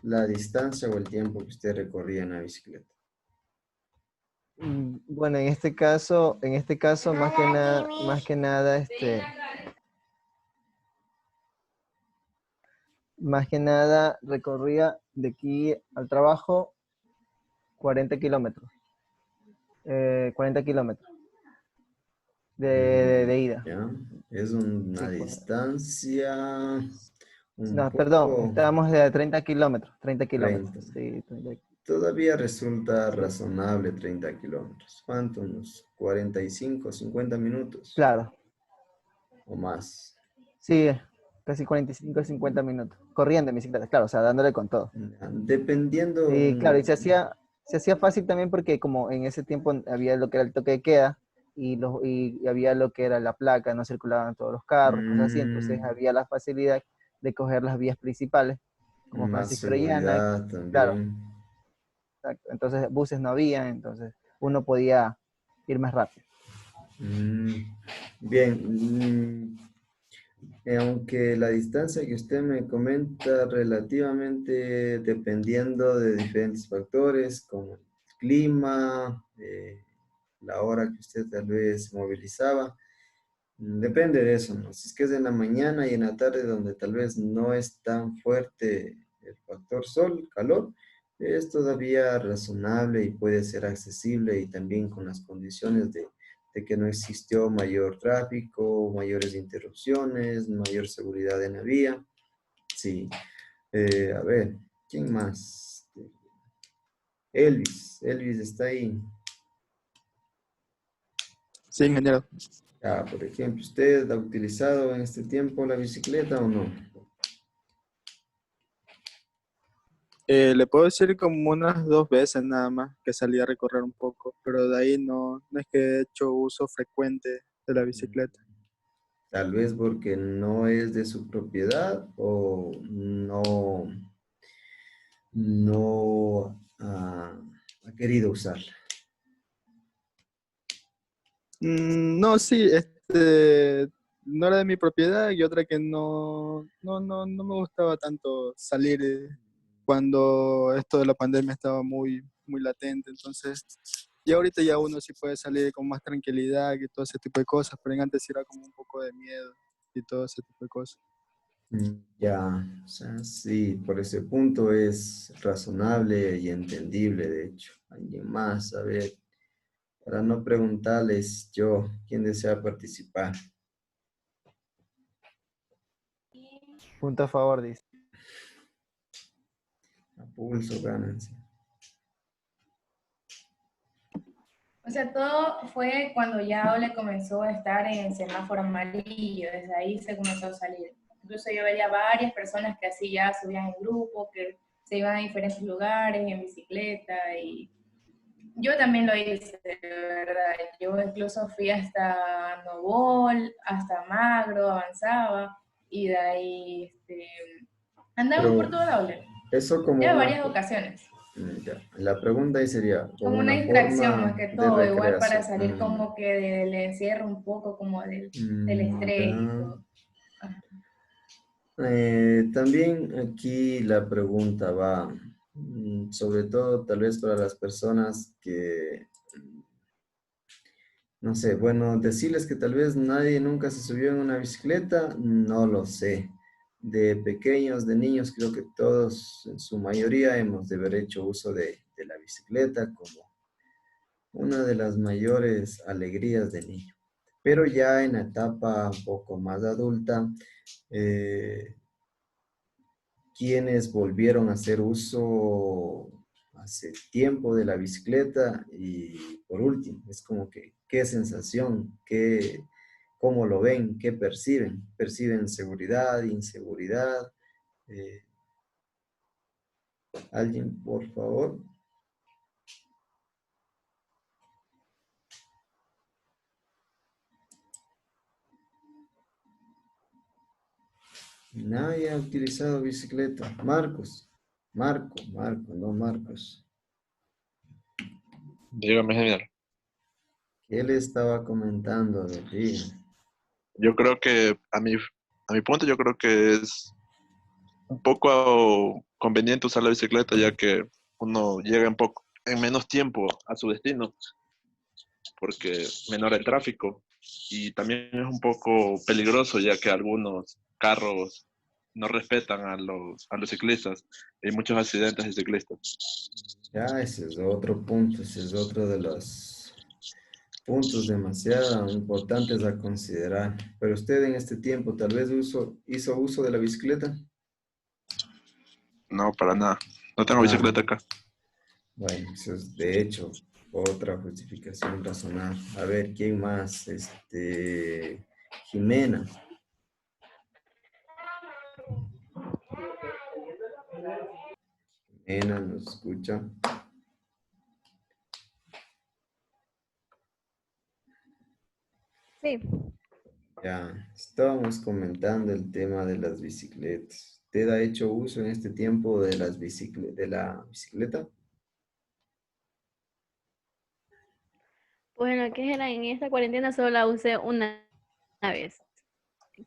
la distancia o el tiempo que usted recorría en la bicicleta? Bueno, en este caso, más que nada recorría de aquí al trabajo 40 kilómetros. 40 kilómetros de ida. ¿Ya? Es una Sí, distancia un no, perdón, poco estábamos de 30 kilómetros. 30 kilómetros. 30. Sí, 30. Todavía resulta razonable 30 kilómetros. ¿Cuánto? Unos 45, 50 minutos Claro, o más. sí, casi 45, 50 minutos. Corriendo en bicicleta, claro, o sea, dándole con todo. Dependiendo, Y claro, y se hacía fácil también porque como en ese tiempo había lo que era el toque de queda y había lo que era la placa, no circulaban todos los carros, cosas así, entonces había la facilidad de coger las vías principales, como más Francisco Orellana, seguridad claro, también. exacto. Entonces buses no había, entonces uno podía ir más rápido. Bien, aunque la distancia que usted me comenta relativamente dependiendo de diferentes factores como el clima, la hora que usted tal vez se movilizaba, depende de eso, ¿no? Si es que es en la mañana y en la tarde donde tal vez no es tan fuerte el factor sol, calor, es todavía razonable y puede ser accesible y también con las condiciones de que no existió mayor tráfico, mayores interrupciones, mayor seguridad en la vía. Sí. A ver, ¿quién más? Elvis está ahí. Sí, ingeniero. Ah, por ejemplo, ¿usted ha utilizado en este tiempo la bicicleta o no? Le puedo decir como unas 2 veces nada más que salí a recorrer un poco, pero de ahí no es que he hecho uso frecuente de la bicicleta. Tal vez porque no es de su propiedad o no, no ha querido usarla. No, sí, no era de mi propiedad y otra que no me gustaba tanto salir cuando esto de la pandemia estaba muy, muy latente. Entonces, y ahorita ya uno sí puede salir con más tranquilidad y todo ese tipo de cosas, pero en antes sí era como un poco de miedo y todo ese tipo de cosas. Ya, o sea, sí, por ese punto es razonable y entendible, de hecho. ¿Alguien más? A ver, para no preguntarles yo, ¿quién desea participar? Punto a favor, dice. A pulso, gánense. O sea, todo fue cuando ya Ole comenzó a estar en semáforo amarillo, desde ahí se comenzó a salir. Incluso yo veía varias personas que así ya subían en grupo, que se iban a diferentes lugares en bicicleta y yo también lo hice, de verdad. Yo incluso fui hasta Novol, hasta Magro, avanzaba y de ahí andaba por Pero toda Ole, eso como ya una, varias ocasiones. ya, la pregunta ahí sería, como Como una una distracción más forma que de todo, igual para recreación. salir como que del encierro un poco, como del Ya. estrés y todo. Ajá. También aquí la pregunta va, sobre todo tal vez para las personas que, no sé, bueno, decirles que tal vez nadie nunca se subió en una bicicleta, no lo sé. De pequeños, de niños, creo que todos, en su mayoría, hemos de haber hecho uso de la bicicleta como una de las mayores alegrías de niño. Pero ya en la etapa un poco más adulta, eh, quienes volvieron a hacer uso hace tiempo de la bicicleta y por último, es como que qué sensación, cómo lo ven, qué perciben. ¿Perciben seguridad, inseguridad? Eh, ¿Alguien, por favor? Nadie ha utilizado bicicleta. Marco, no Marcos. Dígame, genial. ¿Qué le estaba comentando? A ver, diga. Yo creo que a mi punto yo creo que es un poco conveniente usar la bicicleta ya que uno llega en menos tiempo a su destino porque menor el tráfico y también es un poco peligroso ya que algunos carros no respetan a los ciclistas. Hay muchos accidentes de ciclistas. Ya, ese es otro punto, ese es otro de los puntos demasiado importantes a considerar. Pero usted en este tiempo tal vez hizo uso de la bicicleta. No, para nada. No tengo Nada. bicicleta acá. Bueno, eso es de hecho otra justificación razonable. A ver, ¿quién más? Jimena. Jimena, ¿nos escucha? Sí, Ya, estábamos comentando el tema de las bicicletas. ¿Usted ha hecho uso en este tiempo de de la bicicleta? bueno, que era en esta cuarentena solo la usé una vez,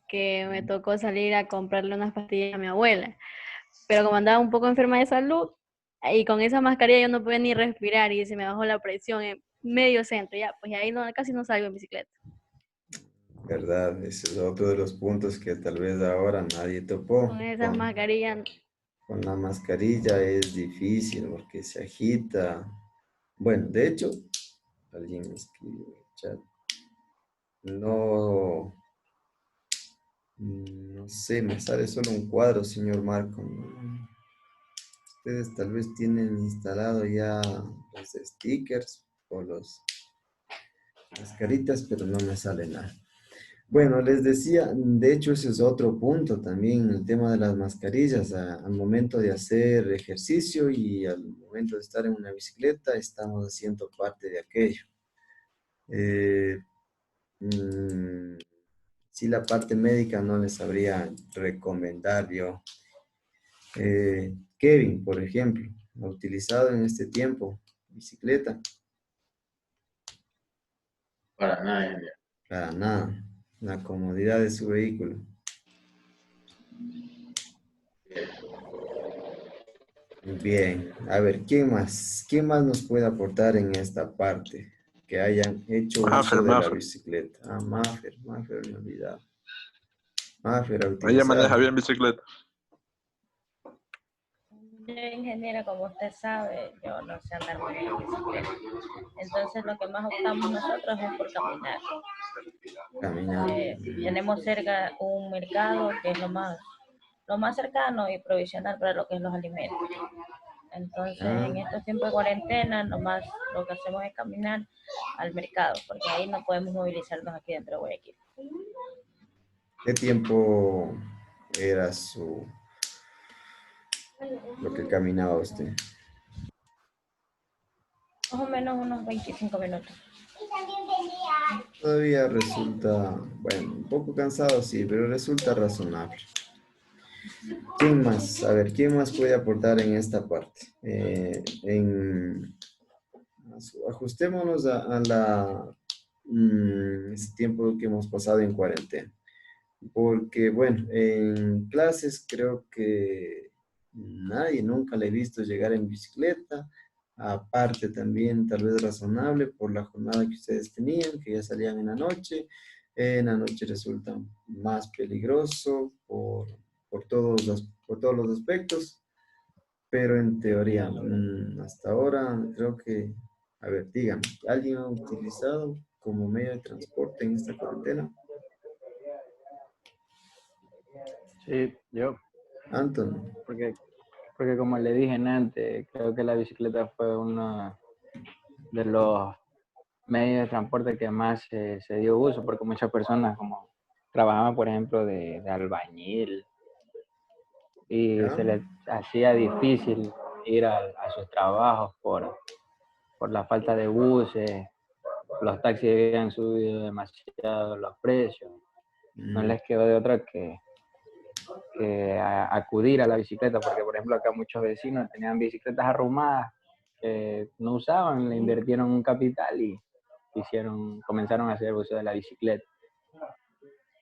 que me tocó salir a comprarle unas pastillas a mi abuela, pero como andaba un poco enferma de salud, y con esa mascarilla yo no podía ni respirar y se me bajó la presión en medio centro, ya, pues ahí no, casi no salgo en bicicleta. ¿Verdad? Ese es otro de los puntos que tal vez ahora nadie topó. Con esas mascarillas, Con la mascarilla es difícil porque se agita. Bueno, de hecho, alguien me escribe en el chat. No, no sé, me sale solo un cuadro, señor Marco. Ustedes tal vez tienen instalado ya los stickers o las caritas, pero no me sale nada. Bueno, les decía, de hecho ese es otro punto también, el tema de las mascarillas. Al momento de hacer ejercicio y al momento de estar en una bicicleta, estamos haciendo parte de aquello. Eh, sí, la parte médica no les sabría recomendar yo. Kevin, por ejemplo, ¿ha utilizado en este tiempo bicicleta? Para nada, ingeniero. Para nada. La comodidad de su vehículo. Bien, a ver, ¿quién más? ¿Quién más nos puede aportar en esta parte? Que hayan hecho uso de la Maffer. bicicleta. Ah, Maffer, me olvidaba. Maffer ha Ella maneja utilizado. bien bicicleta. Yo, ingeniera, como usted sabe, yo no sé andar muy bien en bicicleta. Entonces, lo que más optamos nosotros es por caminar. Caminar. Tenemos cerca un mercado que es lo más cercano y provisional para lo que es los alimentos. Entonces, Ah, en estos tiempos de cuarentena, nomás lo que hacemos es caminar al mercado, porque ahí no podemos movilizarnos aquí dentro de Guayaquil. ¿qué tiempo era lo que caminaba usted? Más o menos unos 25 minutos. Todavía resulta, bueno, un poco cansado, sí, pero resulta razonable. ¿Quién más? A ver, ¿quién más puede aportar en esta parte? Ajustémonos ese tiempo que hemos pasado en cuarentena. Porque, bueno, en clases creo que nadie nunca le he visto llegar en bicicleta. Aparte también, tal vez razonable por la jornada que ustedes tenían, que ya salían en la noche. En la noche resulta más peligroso por todos los aspectos. Pero en teoría, hasta ahora creo que, a ver, dígame, ¿alguien ha utilizado como medio de transporte en esta cuarentena? Sí, yo, Anton. porque como le dije antes, creo que la bicicleta fue uno de los medios de transporte que más se dio uso, porque muchas personas como trabajaban, por ejemplo, de albañil y ¿Ya? se les hacía difícil ir a sus trabajos por la falta de buses, los taxis habían subido demasiado los precios, no les quedó de otra que acudir a la bicicleta, porque por ejemplo acá muchos vecinos tenían bicicletas arrumadas que no usaban, le invirtieron un capital y comenzaron a hacer uso de la bicicleta,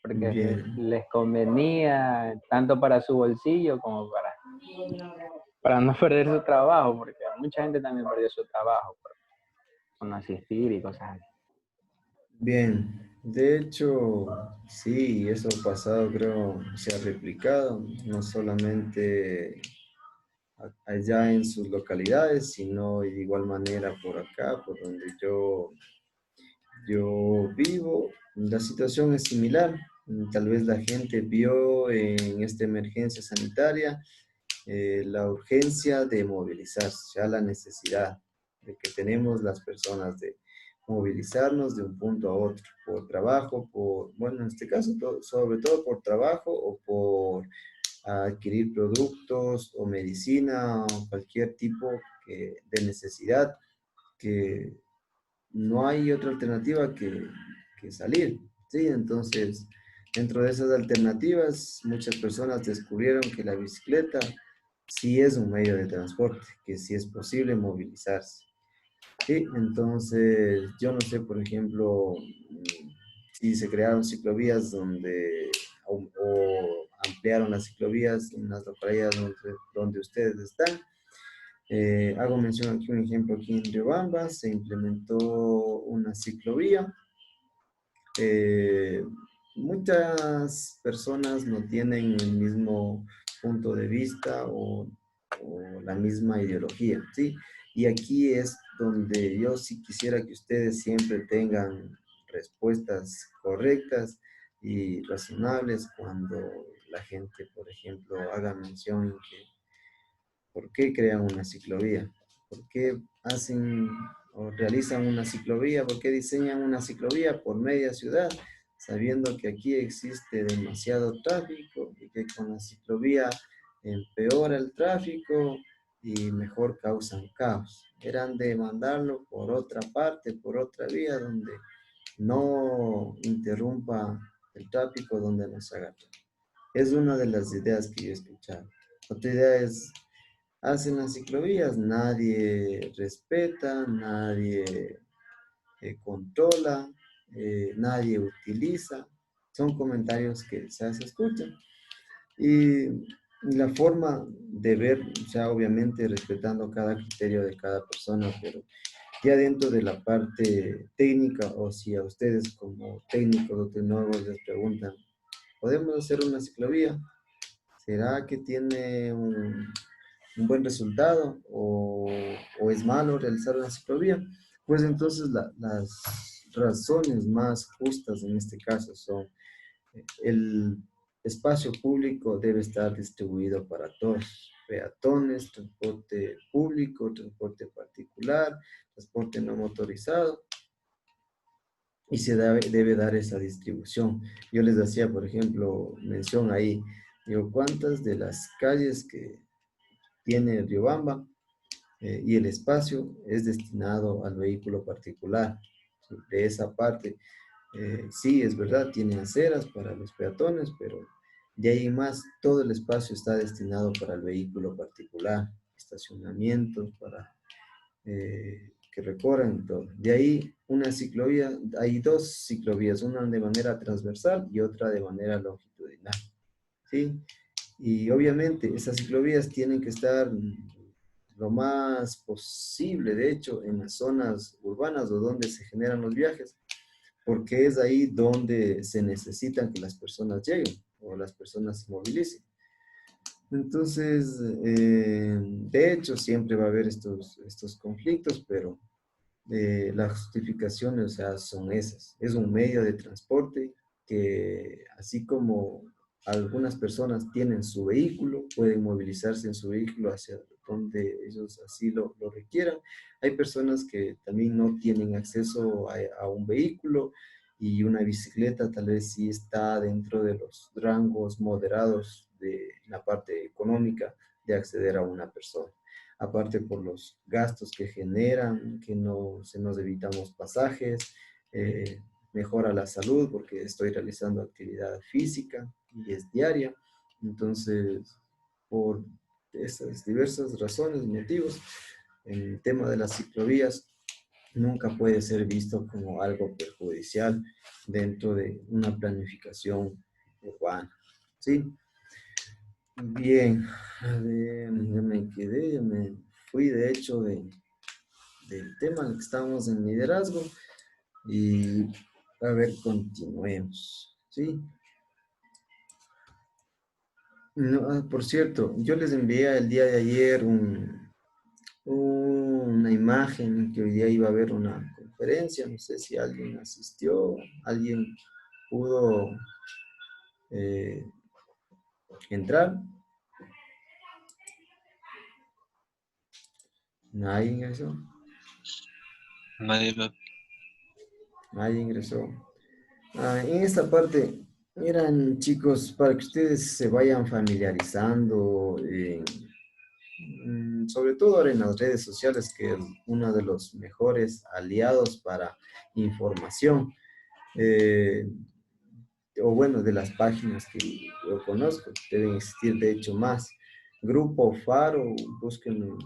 porque Bien, les convenía tanto para su bolsillo como para no perder su trabajo, porque mucha gente también perdió su trabajo por no asistir y cosas así. bien. De hecho, sí, eso pasado creo se ha replicado, no solamente allá en sus localidades, sino de igual manera por acá, por donde yo vivo. La situación es similar. Tal vez la gente vio en esta emergencia sanitaria la urgencia de movilizarse, ya la necesidad de que tenemos las personas de movilizarnos de un punto a otro, por trabajo, bueno, en este caso, sobre todo por trabajo o por adquirir productos o medicina o cualquier tipo de necesidad que no hay otra alternativa que salir, ¿sí? Entonces, dentro de esas alternativas, muchas personas descubrieron que la bicicleta sí es un medio de transporte, que sí es posible movilizarse, ¿sí? Entonces, yo no sé, por ejemplo, si se crearon ciclovías o ampliaron las ciclovías en las localidades donde ustedes están. Hago mención aquí un ejemplo, aquí en Riobamba se implementó una ciclovía. Eh, Muchas personas no tienen el mismo punto de vista o la misma ideología, ¿sí? Y aquí es donde yo sí quisiera que ustedes siempre tengan respuestas correctas y razonables cuando la gente, por ejemplo, haga mención que ¿por qué crean una ciclovía? ¿Por qué hacen o realizan una ciclovía? ¿Por qué diseñan una ciclovía por media ciudad? Sabiendo que aquí existe demasiado tráfico y que con la ciclovía empeora el tráfico y mejor causan caos. Eran de mandarlo por otra parte, por otra vía donde no interrumpa el tráfico, donde nos haga. Es una de las ideas que yo he escuchado. Otra idea es, hacen las ciclovías, nadie respeta, nadie controla, nadie utiliza. Son comentarios que se escuchan. Y la forma de ver, o sea, obviamente respetando cada criterio de cada persona, pero ya dentro de la parte técnica, o si a ustedes como técnicos o tecnólogos les preguntan, ¿podemos hacer una ciclovía? ¿Será que tiene un buen resultado o es malo realizar una ciclovía? Pues entonces las razones más justas en este caso son el espacio público debe estar distribuido para todos, peatones, transporte público, transporte particular, transporte no motorizado, y se debe dar esa distribución. Yo les hacía, por ejemplo, mención ahí, digo, ¿cuántas de las calles que tiene Riobamba y el espacio es destinado al vehículo particular? De esa parte, sí, es verdad, tiene aceras para los peatones, pero de ahí en más, todo el espacio está destinado para el vehículo particular, estacionamientos para que recorran todo. De ahí una ciclovía, hay dos ciclovías, una de manera transversal y otra de manera longitudinal, ¿sí? Y obviamente esas ciclovías tienen que estar lo más posible, de hecho, en las zonas urbanas o donde se generan los viajes, porque es ahí donde se necesitan que las personas lleguen o las personas se movilicen. Entonces, de hecho, siempre va a haber estos conflictos, pero las justificaciones, o sea, son esas. Es un medio de transporte que, así como algunas personas tienen su vehículo, pueden movilizarse en su vehículo hacia donde ellos así lo requieran. Hay personas que también no tienen acceso a un vehículo y una bicicleta tal vez sí está dentro de los rangos moderados de la parte económica de acceder a una persona. Aparte por los gastos que generan, que no se nos evitamos pasajes, mejora la salud porque estoy realizando actividad física y es diaria. Entonces, por esas diversas razones y motivos, el tema de las ciclovías nunca puede ser visto como algo perjudicial dentro de una planificación urbana. ¿Sí? Bien, a ver, ya me fui de hecho del tema en el que estábamos en liderazgo y a ver, continuemos, ¿sí? No, por cierto, yo les envié el día de ayer una imagen que hoy día iba a haber una conferencia, no sé si alguien asistió, alguien pudo entrar. Nadie ingresó. Nadie ingresó. En esta parte, eran chicos, para que ustedes se vayan familiarizando, sobre todo ahora en las redes sociales, que es uno de los mejores aliados para información, o bueno, de las páginas que yo conozco, deben existir de hecho más. Grupo Faro, busquen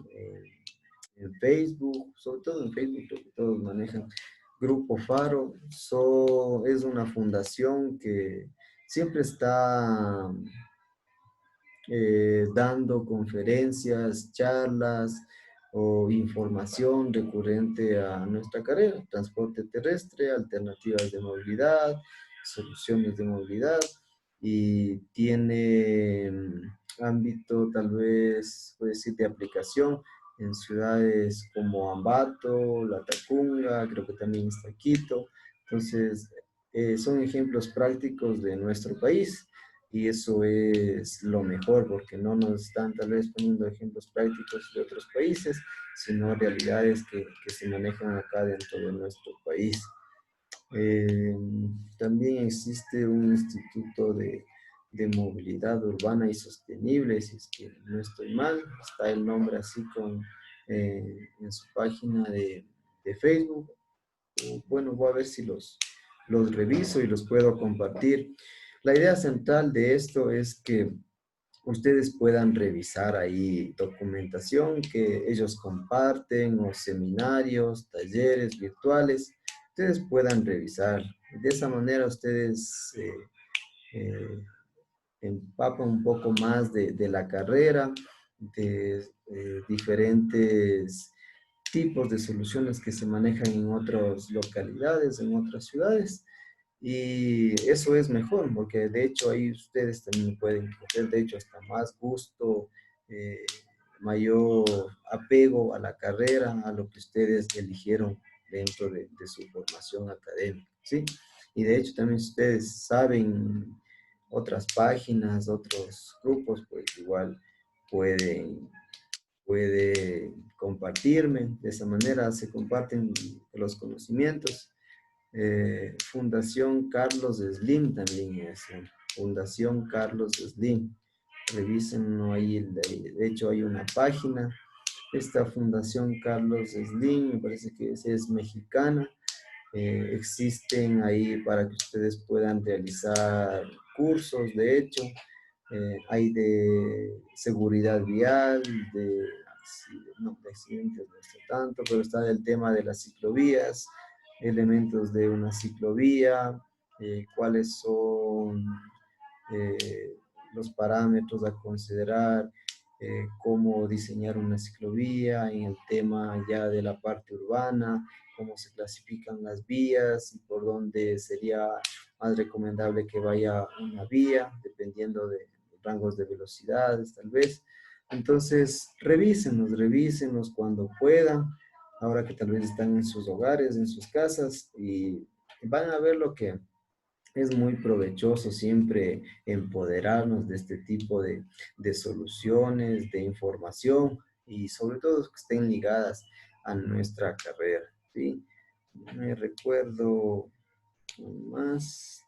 en Facebook, sobre todo en Facebook, lo que todos manejan. Grupo Faro es una fundación que siempre está dando conferencias, charlas o información recurrente a nuestra carrera, transporte terrestre, alternativas de movilidad, soluciones de movilidad, y tiene ámbito tal vez, puede decir, de aplicación en ciudades como Ambato, La Tacunga, creo que también está Quito. Entonces, son ejemplos prácticos de nuestro país y eso es lo mejor porque no nos están tal vez poniendo ejemplos prácticos de otros países, sino realidades que se manejan acá dentro de nuestro país. También existe un instituto de movilidad urbana y sostenible, si es que no estoy mal, está el nombre así en su página de Facebook. Bueno, voy a ver si los reviso y los puedo compartir. La idea central de esto es que ustedes puedan revisar ahí documentación que ellos comparten o seminarios, talleres virtuales, ustedes puedan revisar. De esa manera ustedes empapan un poco más de la carrera, de diferentes tipos de soluciones que se manejan en otras localidades, en otras ciudades. Y eso es mejor, porque de hecho ahí ustedes también pueden coger, de hecho, hasta más gusto, mayor apego a la carrera, a lo que ustedes eligieron dentro de su formación académica, ¿sí? Y de hecho también si ustedes saben otras páginas, otros grupos, pues igual puede compartirme. De esa manera se comparten los conocimientos. Fundación Carlos Slim también es. Fundación Carlos Slim. Revisen ahí, de hecho hay una página. Esta Fundación Carlos Slim, me parece que es mexicana. Existen ahí para que ustedes puedan realizar cursos, de hecho. Hay de seguridad vial, no, de accidentes no está tanto, pero está el tema de las ciclovías, elementos de una ciclovía, cuáles son los parámetros a considerar, cómo diseñar una ciclovía, en el tema ya de la parte urbana, cómo se clasifican las vías y por dónde sería más recomendable que vaya una vía, dependiendo de rangos de velocidades, tal vez. Entonces, revísenlos cuando puedan, ahora que tal vez están en sus hogares, en sus casas, y van a ver lo que es muy provechoso siempre empoderarnos de este tipo de soluciones, de información, y sobre todo que estén ligadas a nuestra carrera, ¿sí? Me recuerdo más,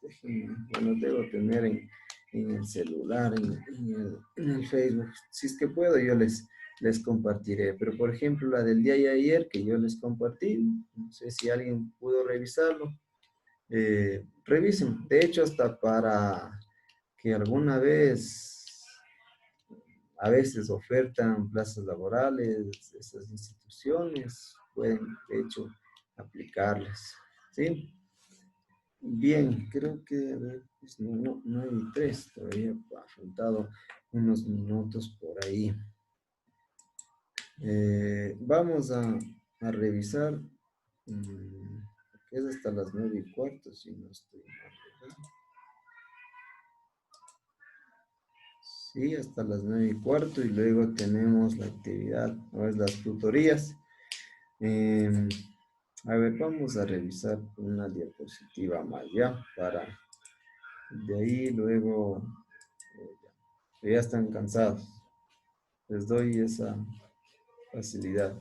bueno, debo tener en el celular, en el Facebook. Si es que puedo, yo les compartiré. Pero, por ejemplo, la del día de ayer que yo les compartí, no sé si alguien pudo revisarlo. Revisen. De hecho, hasta para que alguna vez, a veces ofertan plazas laborales, esas instituciones pueden, de hecho, aplicarlas, ¿sí? Bien, creo que, a ver, pues no hay 3, todavía ha faltado unos minutos por ahí. Vamos a revisar, que es hasta las 9:15, si no estoy mal, ¿verdad? Sí, hasta las 9:15, y luego tenemos la actividad, ahora es las tutorías. A ver, vamos a revisar una diapositiva más, ¿ya? Para de ahí luego, ya están cansados. Les doy esa facilidad.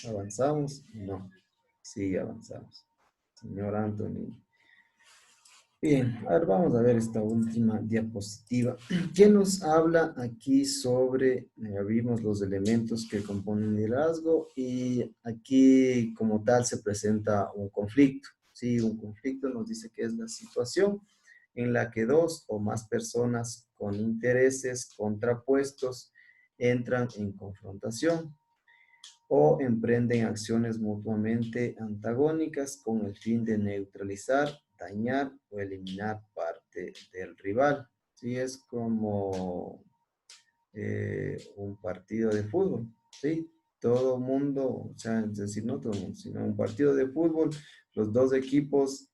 ¿Avanzamos? No. Sí, avanzamos. Señor Anthony. Bien, a ver, vamos a ver esta última diapositiva. ¿Quién nos habla aquí sobre, vimos los elementos que componen el liderazgo, y aquí como tal se presenta un conflicto? Sí, un conflicto nos dice que es la situación en la que dos o más personas con intereses contrapuestos entran en confrontación o emprenden acciones mutuamente antagónicas con el fin de neutralizar, dañar o eliminar parte del rival. Sí, es como un partido de fútbol, ¿sí? Todo mundo, o sea, es decir, no todo mundo, sino un partido de fútbol, los dos equipos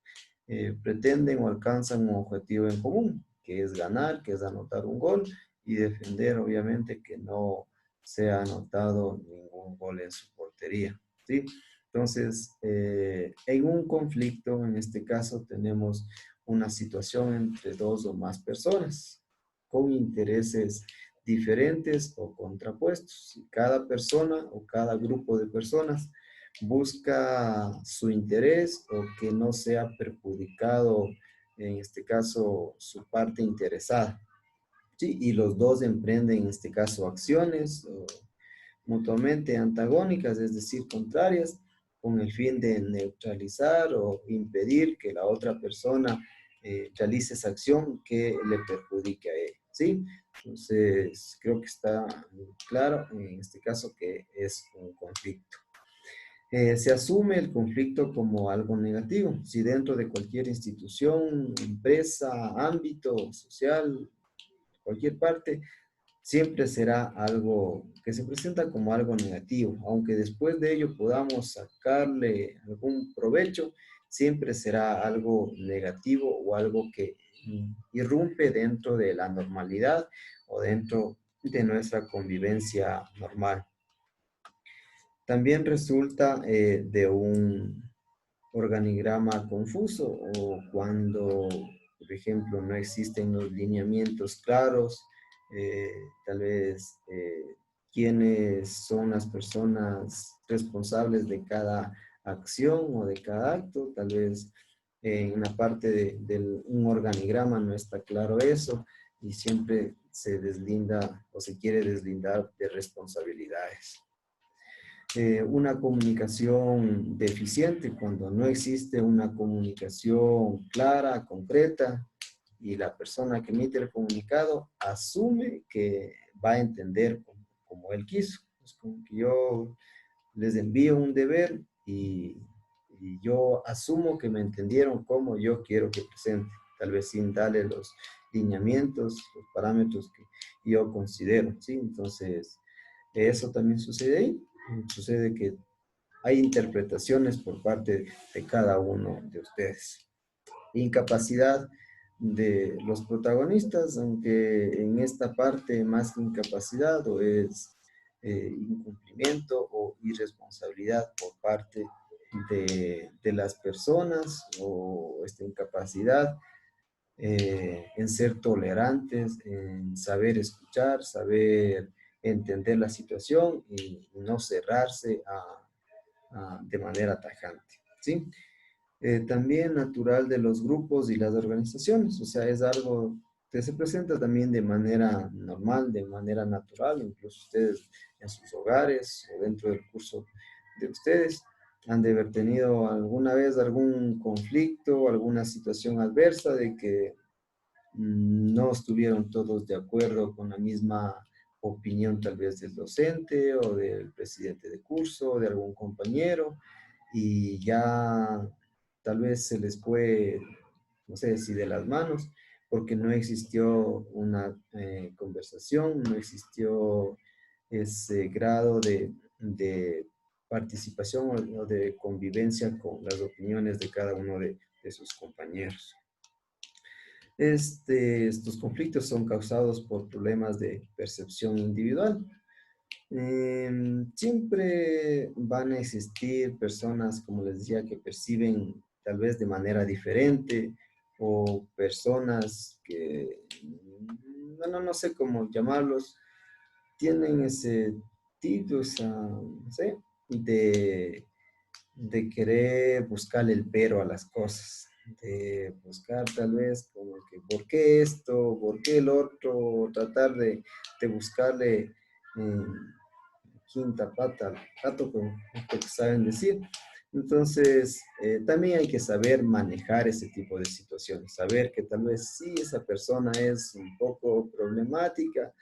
pretenden o alcanzan un objetivo en común, que es ganar, que es anotar un gol y defender, obviamente, que no sea anotado ningún gol en su portería, ¿sí? Entonces, en un conflicto, en este caso, tenemos una situación entre dos o más personas con intereses diferentes o contrapuestos. Y cada persona o cada grupo de personas busca su interés o que no sea perjudicado, en este caso, su parte interesada. ¿Sí? Y los dos emprenden, en este caso, acciones mutuamente antagónicas, es decir, contrarias, con el fin de neutralizar o impedir que la otra persona realice esa acción que le perjudique a él. ¿sí? Entonces, creo que está claro en este caso que es un conflicto. Se asume el conflicto como algo negativo. Si dentro de cualquier institución, empresa, ámbito social, cualquier parte, siempre será algo que se presenta como algo negativo. Aunque después de ello podamos sacarle algún provecho, siempre será algo negativo o algo que irrumpe dentro de la normalidad o dentro de nuestra convivencia normal. También resulta de un organigrama confuso o cuando, por ejemplo, no existen los lineamientos claros, tal vez quiénes son las personas responsables de cada acción o de cada acto, tal vez en la parte de un organigrama no está claro eso y siempre se deslinda o se quiere deslindar de responsabilidades. Una comunicación deficiente cuando no existe una comunicación clara, concreta, y la persona que emite el comunicado asume que va a entender como él quiso. Es como que yo les envío un deber y yo asumo que me entendieron como yo quiero que presente, tal vez sin darle los lineamientos, los parámetros que yo considero, ¿sí? Entonces, eso también sucede ahí. Sucede que hay interpretaciones por parte de cada uno de ustedes. Incapacidad de los protagonistas, aunque en esta parte más que incapacidad o es incumplimiento o irresponsabilidad por parte de las personas o esta incapacidad en ser tolerantes, en saber escuchar, saber entender la situación y no cerrarse de manera tajante, ¿sí? También natural de los grupos y las organizaciones, o sea, es algo que se presenta también de manera normal, de manera natural, incluso ustedes en sus hogares o dentro del curso de ustedes han de haber tenido alguna vez algún conflicto, alguna situación adversa de que no estuvieron todos de acuerdo con la misma opinión tal vez del docente o del presidente de curso o de algún compañero y ya tal vez se les fue, no sé si de las manos, porque no existió una conversación, no existió ese grado de participación o de convivencia con las opiniones de cada uno de sus compañeros. Estos conflictos son causados por problemas de percepción individual. Siempre van a existir personas, como les decía, que perciben tal vez de manera diferente o personas que, bueno, no sé cómo llamarlos, tienen ese tipo, no sé, de querer buscarle el pero a las cosas, de buscar tal vez como que por qué esto, por qué el otro, tratar de buscarle quinta pata al gato, como lo que saben decir. Entonces, también hay que saber manejar ese tipo de situaciones, saber que tal vez sí, esa persona es un poco problemática,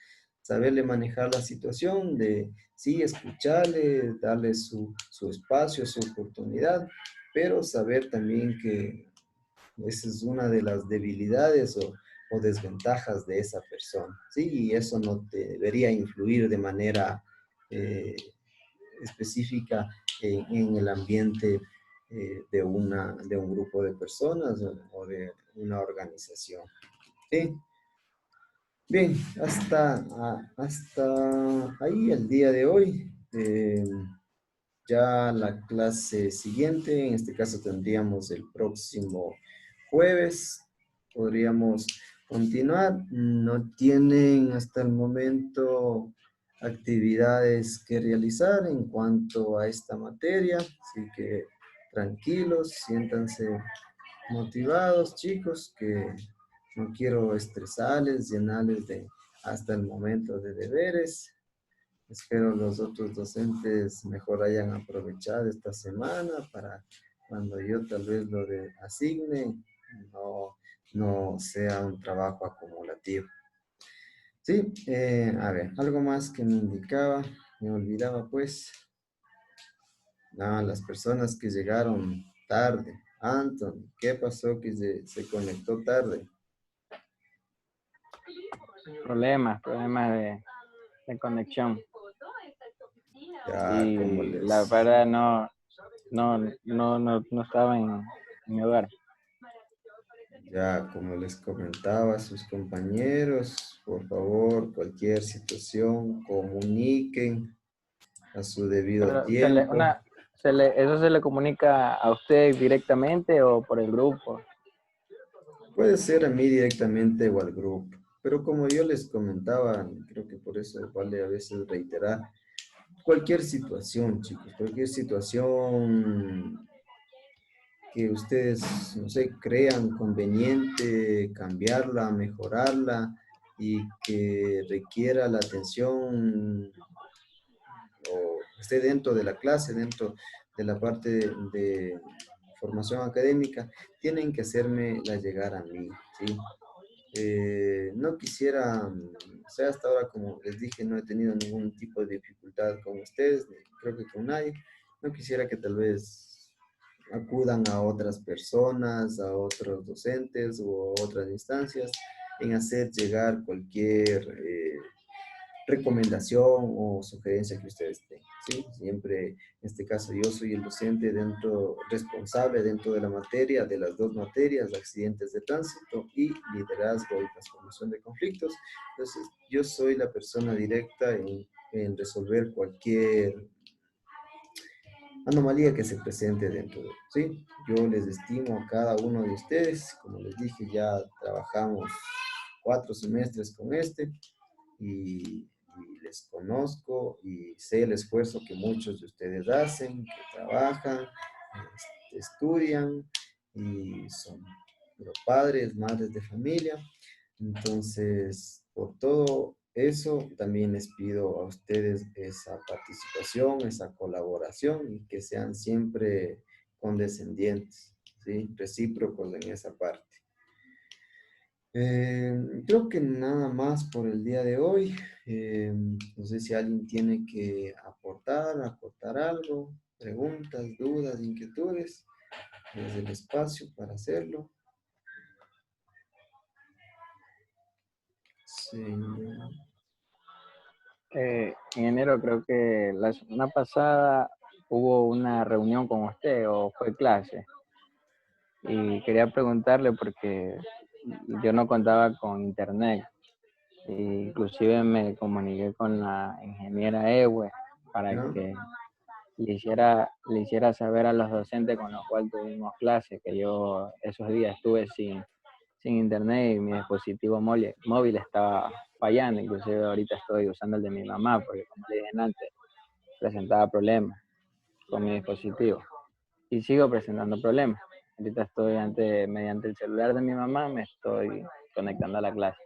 saberle manejar la situación, de sí, escucharle, darle su espacio, su oportunidad, pero saber también que esa es una de las debilidades o desventajas de esa persona, ¿sí? Y eso no te debería influir de manera específica en el ambiente de un grupo de personas o de una organización, ¿sí? Bien, hasta ahí el día de hoy. Ya la clase siguiente, en este caso tendríamos el próximo jueves, podríamos continuar. No tienen hasta el momento actividades que realizar en cuanto a esta materia, así que tranquilos, siéntanse motivados, chicos, que no quiero estresarles, llenarles de hasta el momento de deberes. Espero los otros docentes mejor hayan aprovechado esta semana para cuando yo tal vez lo asigne, no sea un trabajo acumulativo. Sí, a ver, algo más que me indicaba, me olvidaba pues. Las personas que llegaron tarde. Anton, ¿qué pasó que se conectó tarde? Problemas de conexión. Ya, como Y la les, verdad no estaba en mi hogar. como les comentaba a sus compañeros, por favor, cualquier situación, comuniquen a su debido Pero tiempo. ¿eso se le comunica a usted directamente o por el grupo? Puede ser a mí directamente o al grupo, pero como yo les comentaba, creo que por eso vale a veces reiterar, cualquier situación, chicos, cualquier situación que ustedes, no sé, crean conveniente cambiarla, mejorarla y que requiera la atención o esté dentro de la clase, dentro de la parte de formación académica, tienen que hacerme la llegar a mí, ¿sí? No quisiera, o sea, hasta ahora, como les dije, no he tenido ningún tipo de dificultad con ustedes, ni creo que con nadie. No quisiera que tal vez acudan a otras personas, a otros docentes o a otras instancias en hacer llegar cualquier recomendación o sugerencia que ustedes tengan, ¿sí? Siempre, en este caso, yo soy el docente responsable dentro de la materia, de las dos materias, accidentes de tránsito y liderazgo y transformación de conflictos. Entonces, yo soy la persona directa en resolver cualquier anomalía que se presente dentro de, ¿sí? Yo les estimo a cada uno de ustedes, como les dije, ya trabajamos 4 semestres con y les conozco y sé el esfuerzo que muchos de ustedes hacen, que trabajan, estudian y son los padres, madres de familia. Entonces, por todo eso, también les pido a ustedes esa participación, esa colaboración y que sean siempre condescendientes, ¿sí? Recíprocos en esa parte. Creo que nada más por el día de hoy. No sé si alguien tiene que aportar algo, preguntas, dudas, inquietudes. Desde el espacio para hacerlo. Sí. En enero creo que la semana pasada hubo una reunión con usted o fue clase. Y quería preguntarle porque yo no contaba con internet. Inclusive me comuniqué con la ingeniera Ewe para ¿No? que le hiciera saber a los docentes con los cuales tuvimos clase que yo esos días estuve sin internet y mi dispositivo móvil estaba fallando. Inclusive ahorita estoy usando el de mi mamá porque, como le dije antes, presentaba problemas con mi dispositivo y sigo presentando problemas. Ahorita estoy mediante el celular de mi mamá, me estoy conectando a la clase.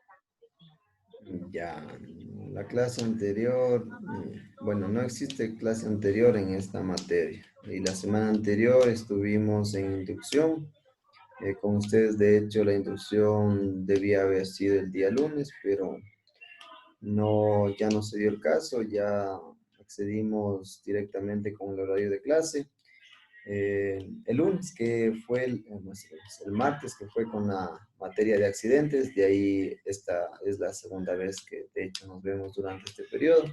Ya, la clase anterior, bueno, no existe clase anterior en esta materia. Y la semana anterior estuvimos en inducción. Con ustedes, de hecho, la inducción debía haber sido el día lunes, pero no, ya no se dio el caso, ya accedimos directamente con el horario de clase. El lunes, que fue el martes, que fue con la materia de accidentes, de ahí esta es la segunda vez que de hecho nos vemos durante este periodo.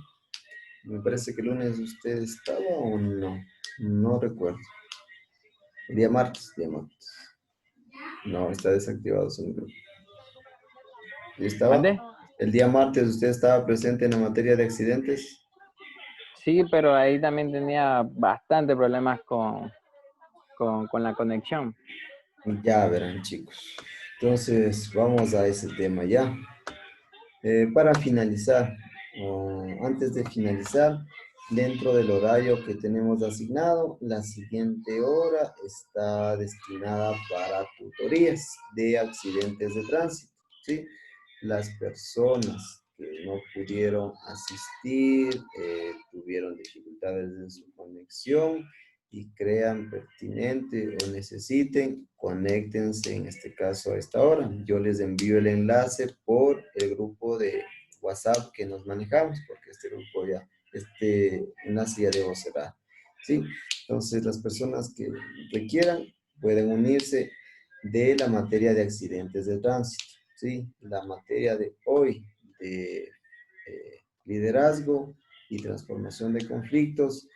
Me parece que el lunes usted estaba o no, no recuerdo. El día martes, No, está desactivado su grupo. ¿Y estaba? ¿Mande? El día martes usted estaba presente en la materia de accidentes. Sí, pero ahí también tenía bastante problemas con la conexión. Ya verán, chicos. Entonces, vamos a ese tema ya. Para finalizar, o antes de finalizar, dentro del horario que tenemos asignado, la siguiente hora está destinada para tutorías de accidentes de tránsito, ¿sí? Las personas que no pudieron asistir, tuvieron dificultades en su conexión y crean pertinente o necesiten, conéctense en este caso a esta hora. Yo les envío el enlace por el grupo de WhatsApp que nos manejamos, porque este grupo ya, este enlace ya debo cerrar, ¿sí? Entonces, las personas que requieran pueden unirse de la materia de accidentes de tránsito, ¿sí? La materia de hoy de liderazgo y transformación de conflictos.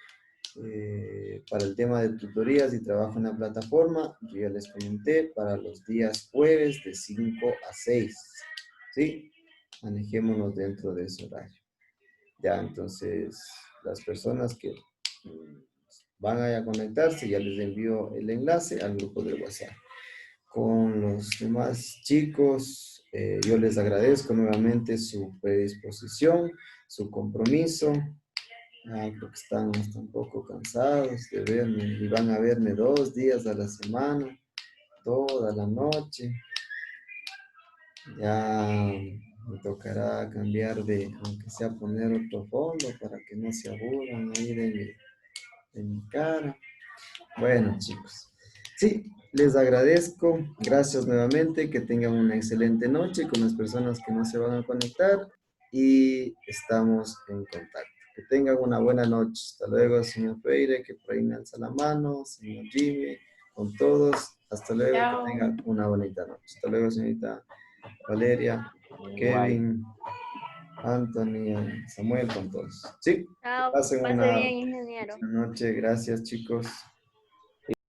Para el tema de tutorías y trabajo en la plataforma, yo ya les comenté, para los días jueves de 5 a 6, ¿sí? Manejémonos dentro de ese horario. Ya, entonces, las personas que van a conectarse, ya les envío el enlace al grupo de WhatsApp. Con los demás chicos, yo les agradezco nuevamente su predisposición, su compromiso. Creo que están hasta un poco cansados de verme y van a verme 2 días a la semana, toda la noche. Ya me tocará cambiar aunque sea poner otro fondo para que no se aburran ahí de mi cara. Bueno, chicos, sí, les agradezco. Gracias nuevamente. Que tengan una excelente noche con las personas que no se van a conectar y estamos en contacto. Que tengan una buena noche. Hasta luego, señor Freire, que por ahí me alza la mano, señor Jimmy, con todos. Hasta luego, Chao. que tengan una bonita noche. Hasta luego, señorita Valeria, Igual. Kevin, Anthony, Samuel, con todos. Sí, que Chao, pasen pase una bien, ingeniero. buena noche. Gracias, chicos.